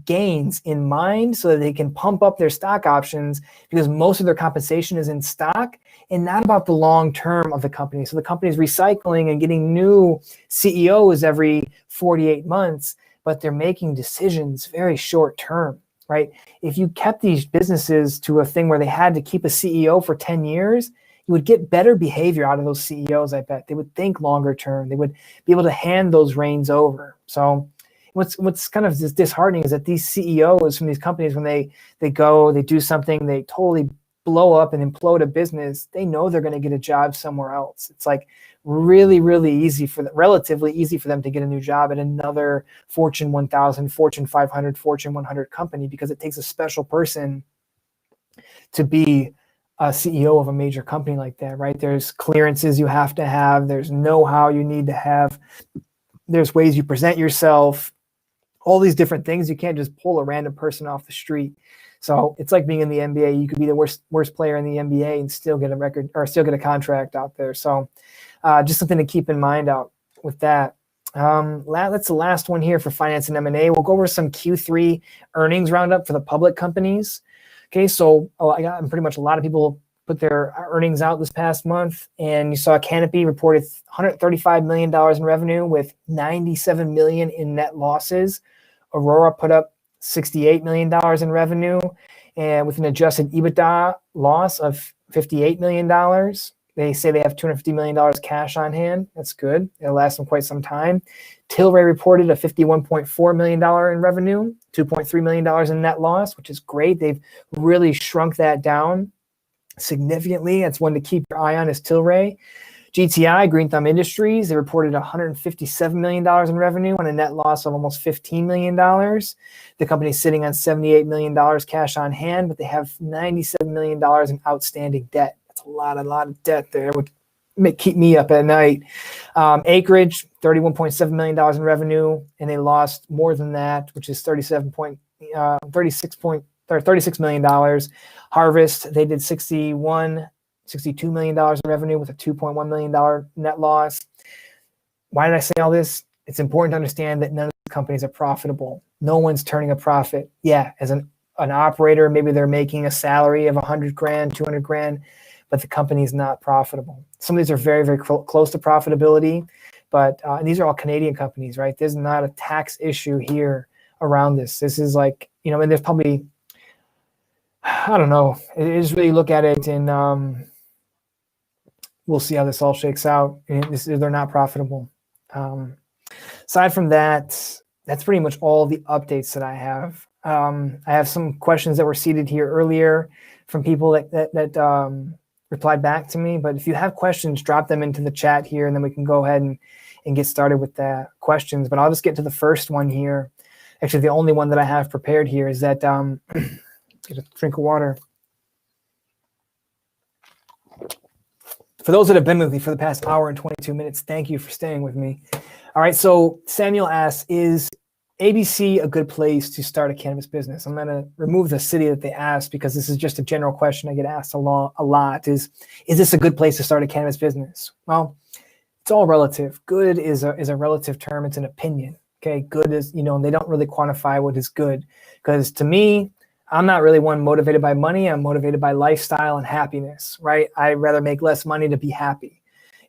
gains in mind, so that they can pump up their stock options, because most of their compensation is in stock and not about the long term of the company. So the company is recycling and getting new CEOs every 48 months, but they're making decisions very short term, right? If you kept these businesses to a thing where they had to keep a CEO for 10 years, you would get better behavior out of those CEOs, I bet. They would think longer term. They would be able to hand those reins over. So what's kind of disheartening is that these CEOs from these companies, when they do something, they totally blow up and implode a business, they know they're going to get a job somewhere else. It's like really, really relatively easy for them to get a new job at another Fortune 1000, Fortune 500, Fortune 100 company, because it takes a special person to be a CEO of a major company like that, right? There's clearances you have to have. There's know-how you need to have. There's ways you present yourself, all these different things. You can't just pull a random person off the street. So it's like being in the NBA. You could be the worst player in the NBA and still get a record or still get a contract out there. So just something to keep in mind out with that. That's the last one here for finance and M&A. We'll go over some Q3 earnings roundup for the public companies. Okay, so pretty much a lot of people put their earnings out this past month, and you saw Canopy reported $135 million in revenue with $97 million in net losses. Aurora put up $68 million in revenue, and with an adjusted EBITDA loss of $58 million. They say they have $250 million cash on hand. That's good. It'll last them quite some time. Tilray reported a $51.4 million in revenue, $2.3 million in net loss, which is great. They've really shrunk that down significantly. That's one to keep your eye on, is Tilray. GTI, Green Thumb Industries, they reported $157 million in revenue on a net loss of almost $15 million. The company's sitting on $78 million cash on hand, but they have $97 million in outstanding debt. That's a lot of debt there. It would keep me up at night. Acreage, $31.7 million in revenue, and they lost more than that, which is $36 million. Harvest, they did $62 million in revenue with a $2.1 million net loss. Why did I say all this? It's important to understand that none of these companies are profitable. No one's turning a profit. Yeah, as an operator, maybe they're making a salary of $100,000, $200,000, but the company is not profitable. Some of these are very, very close to profitability, but and these are all Canadian companies, right? There's not a tax issue here around this. This is like, and there's probably I don't know. It is really look at it, and we'll see how this all shakes out. And they're not profitable. Aside from that, that's pretty much all the updates that I have. I have some questions that were seeded here earlier from people that replied back to me. But if you have questions, drop them into the chat here, and then we can go ahead and get started with the questions. But I'll just get to the first one here. Actually, the only one that I have prepared here is that, get a drink of water. For those that have been with me for the past hour and 22 minutes, thank you for staying with me. All right, so Samuel asks, is ABC a good place to start a cannabis business? I'm going to remove the city that they asked because this is just a general question I get asked a lot. Is this a good place to start a cannabis business? Well, it's all relative. Good is a relative term. It's an opinion. Okay, good is, they don't really quantify what is good. Because to me, I'm not really one motivated by money. I'm motivated by lifestyle and happiness, right? I'd rather make less money to be happy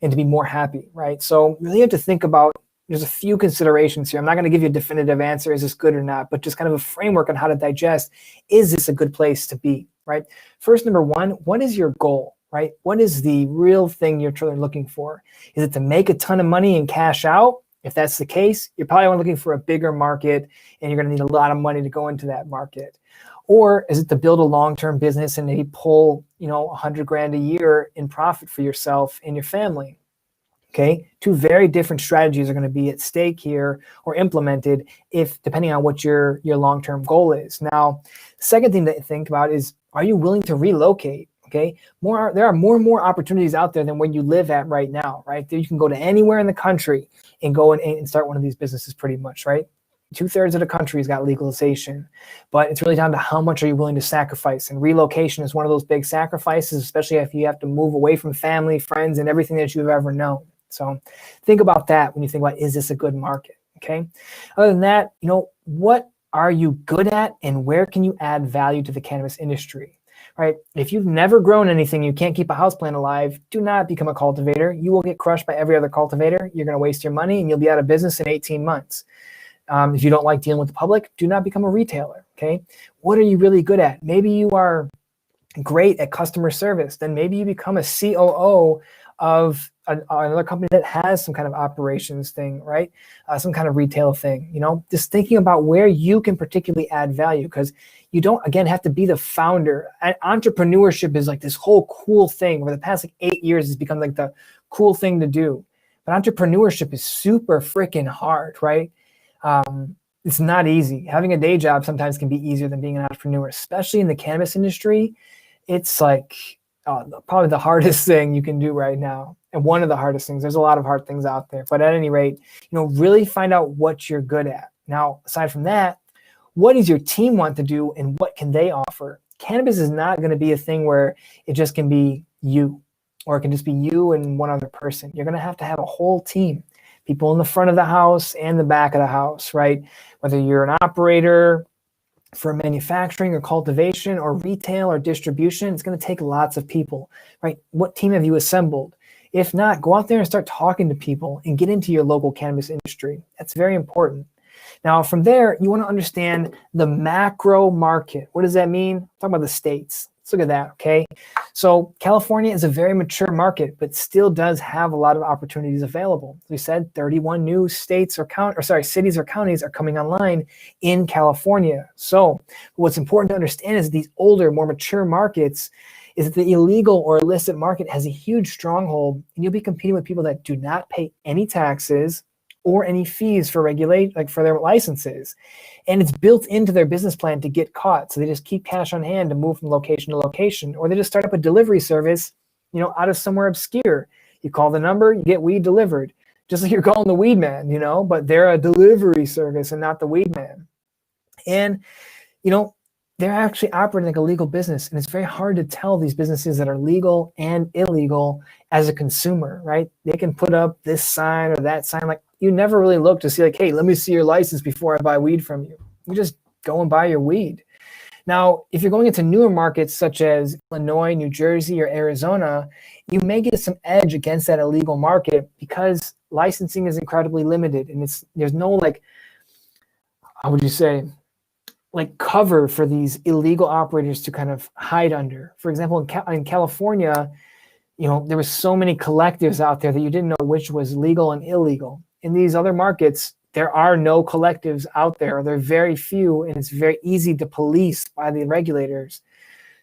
and to be more happy, right? So really have to think about, there's a few considerations here. I'm not going to give you a definitive answer, is this good or not, but just kind of a framework on how to digest, is this a good place to be, right? First, number one, what is your goal, right? What is the real thing you're truly looking for? Is it to make a ton of money and cash out? If that's the case, you're probably looking for a bigger market and you're going to need a lot of money to go into that market. Or is it to build a long-term business and maybe pull, $100 grand a year in profit for yourself and your family? Okay, two very different strategies are going to be at stake here or implemented depending on what your long-term goal is. Now, the second thing to think about is, are you willing to relocate? Okay, there are more and more opportunities out there than where you live at right now, right? You can go to anywhere in the country and go and start one of these businesses pretty much, right? 2/3 of the country has got legalization, but it's really down to how much are you willing to sacrifice. And relocation is one of those big sacrifices, especially if you have to move away from family, friends, and everything that you've ever known. So think about that when you think about, is this a good market? Okay. Other than that, what are you good at and where can you add value to the cannabis industry? Right? If you've never grown anything, you can't keep a houseplant alive, do not become a cultivator. You will get crushed by every other cultivator. You're going to waste your money and you'll be out of business in 18 months. If you don't like dealing with the public, do not become a retailer, okay? What are you really good at? Maybe you are great at customer service. Then maybe you become a COO of another company that has some kind of operations thing, right? Some kind of retail thing, just thinking about where you can particularly add value, because you don't, again, have to be the founder. Entrepreneurship is like this whole cool thing. Over the past 8 years, it's become like the cool thing to do. But entrepreneurship is super freaking hard, right? It's not easy. Having a day job sometimes can be easier than being an entrepreneur, especially in the cannabis industry. It's like probably the hardest thing you can do right now. And one of the hardest things. There's a lot of hard things out there. But at any rate, really find out what you're good at. Now, aside from that, what does your team want to do and what can they offer? Cannabis is not going to be a thing where it just can be you, or it can just be you and one other person. You're going to have a whole team. People in the front of the house and the back of the house, right? Whether you're an operator for manufacturing or cultivation or retail or distribution, it's going to take lots of people, right? What team have you assembled? If not, go out there and start talking to people and get into your local cannabis industry. That's very important. Now, from there, you want to understand the macro market. What does that mean? I'm talking about the states. Let's look at that, okay? So California is a very mature market, but still does have a lot of opportunities available. As we said, 31 new cities or counties are coming online in California. So what's important to understand is these older, more mature markets is that the illegal or illicit market has a huge stronghold, and you'll be competing with people that do not pay any taxes or any fees for for their licenses. And it's built into their business plan to get caught. So they just keep cash on hand to move from location to location, or they just start up a delivery service, out of somewhere obscure. You call the number, you get weed delivered. Just like you're calling the weed man, but they're a delivery service and not the weed man. And, they're actually operating like a legal business. And it's very hard to tell these businesses that are legal and illegal as a consumer, right? They can put up this sign or that sign. Like, you never really look to see hey, let me see your license before I buy weed from you. You just go and buy your weed. Now, if you're going into newer markets such as Illinois, New Jersey, or Arizona, you may get some edge against that illegal market because licensing is incredibly limited. And there's no how would you say, like cover for these illegal operators to kind of hide under. For example, in California, there was so many collectives out there that you didn't know which was legal and illegal. In these other markets, there are no collectives out there. They're very few, and it's very easy to police by the regulators.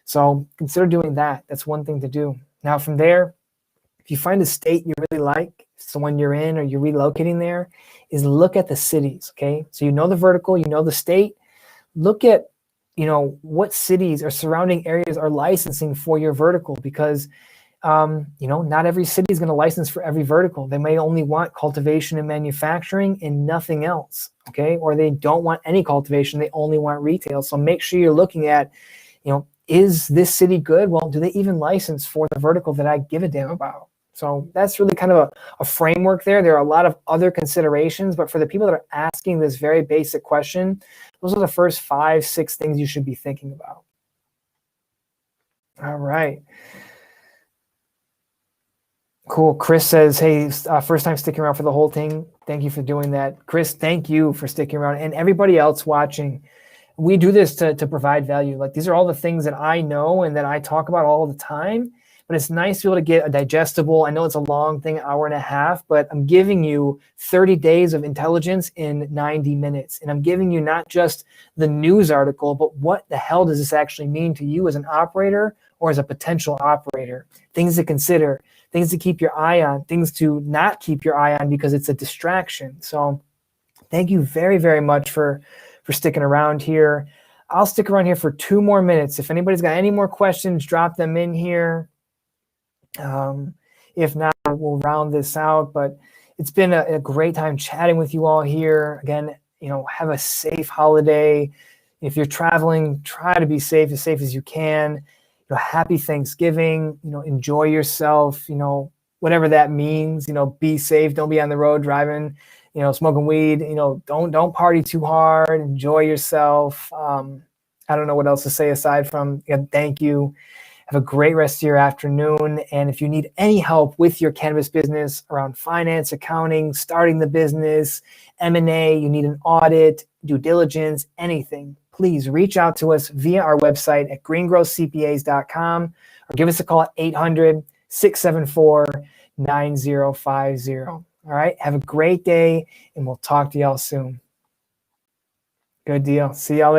So consider doing that. That's one thing to do. Now from there, if you find a state you really like, it's the one you're in or you're relocating there, is look at the cities, okay? So you know the vertical, you know the state. Look at, what cities or surrounding areas are licensing for your vertical, because not every city is going to license for every vertical. They may only want cultivation and manufacturing and nothing else, okay? Or they don't want any cultivation, they only want retail. So make sure you're looking at, is this city good? Well, do they even license for the vertical that I give a damn about? So that's really kind of a framework there. There are a lot of other considerations, but for the people that are asking this very basic question, those are the first 5-6 things you should be thinking about. All right. Cool. Chris says, hey, first time sticking around for the whole thing. Thank you for doing that. Chris, thank you for sticking around. And everybody else watching, we do this to provide value. Like, these are all the things that I know and that I talk about all the time. But it's nice to be able to get a digestible, I know it's a long thing, hour and a half, but I'm giving you 30 days of intelligence in 90 minutes. And I'm giving you not just the news article, but what the hell does this actually mean to you as an operator or as a potential operator? Things to consider, things to keep your eye on, things to not keep your eye on because it's a distraction. So thank you very, very much for sticking around here. I'll stick around here for 2 more minutes. If anybody's got any more questions, drop them in here. If not, we'll round this out, but it's been a great time chatting with you all here. Again, have a safe holiday. If you're traveling, try to be safe as you can. Happy Thanksgiving, enjoy yourself, whatever that means, be safe. Don't be on the road driving, smoking weed, don't party too hard, enjoy yourself. I don't know what else to say aside from, thank you. Have a great rest of your afternoon. And if you need any help with your cannabis business around finance, accounting, starting the business, M&A, you need an audit, due diligence, anything, please reach out to us via our website at greengrowcpas.com or give us a call at 800-674-9050. All right. Have a great day, and we'll talk to y'all soon. Good deal. See y'all later.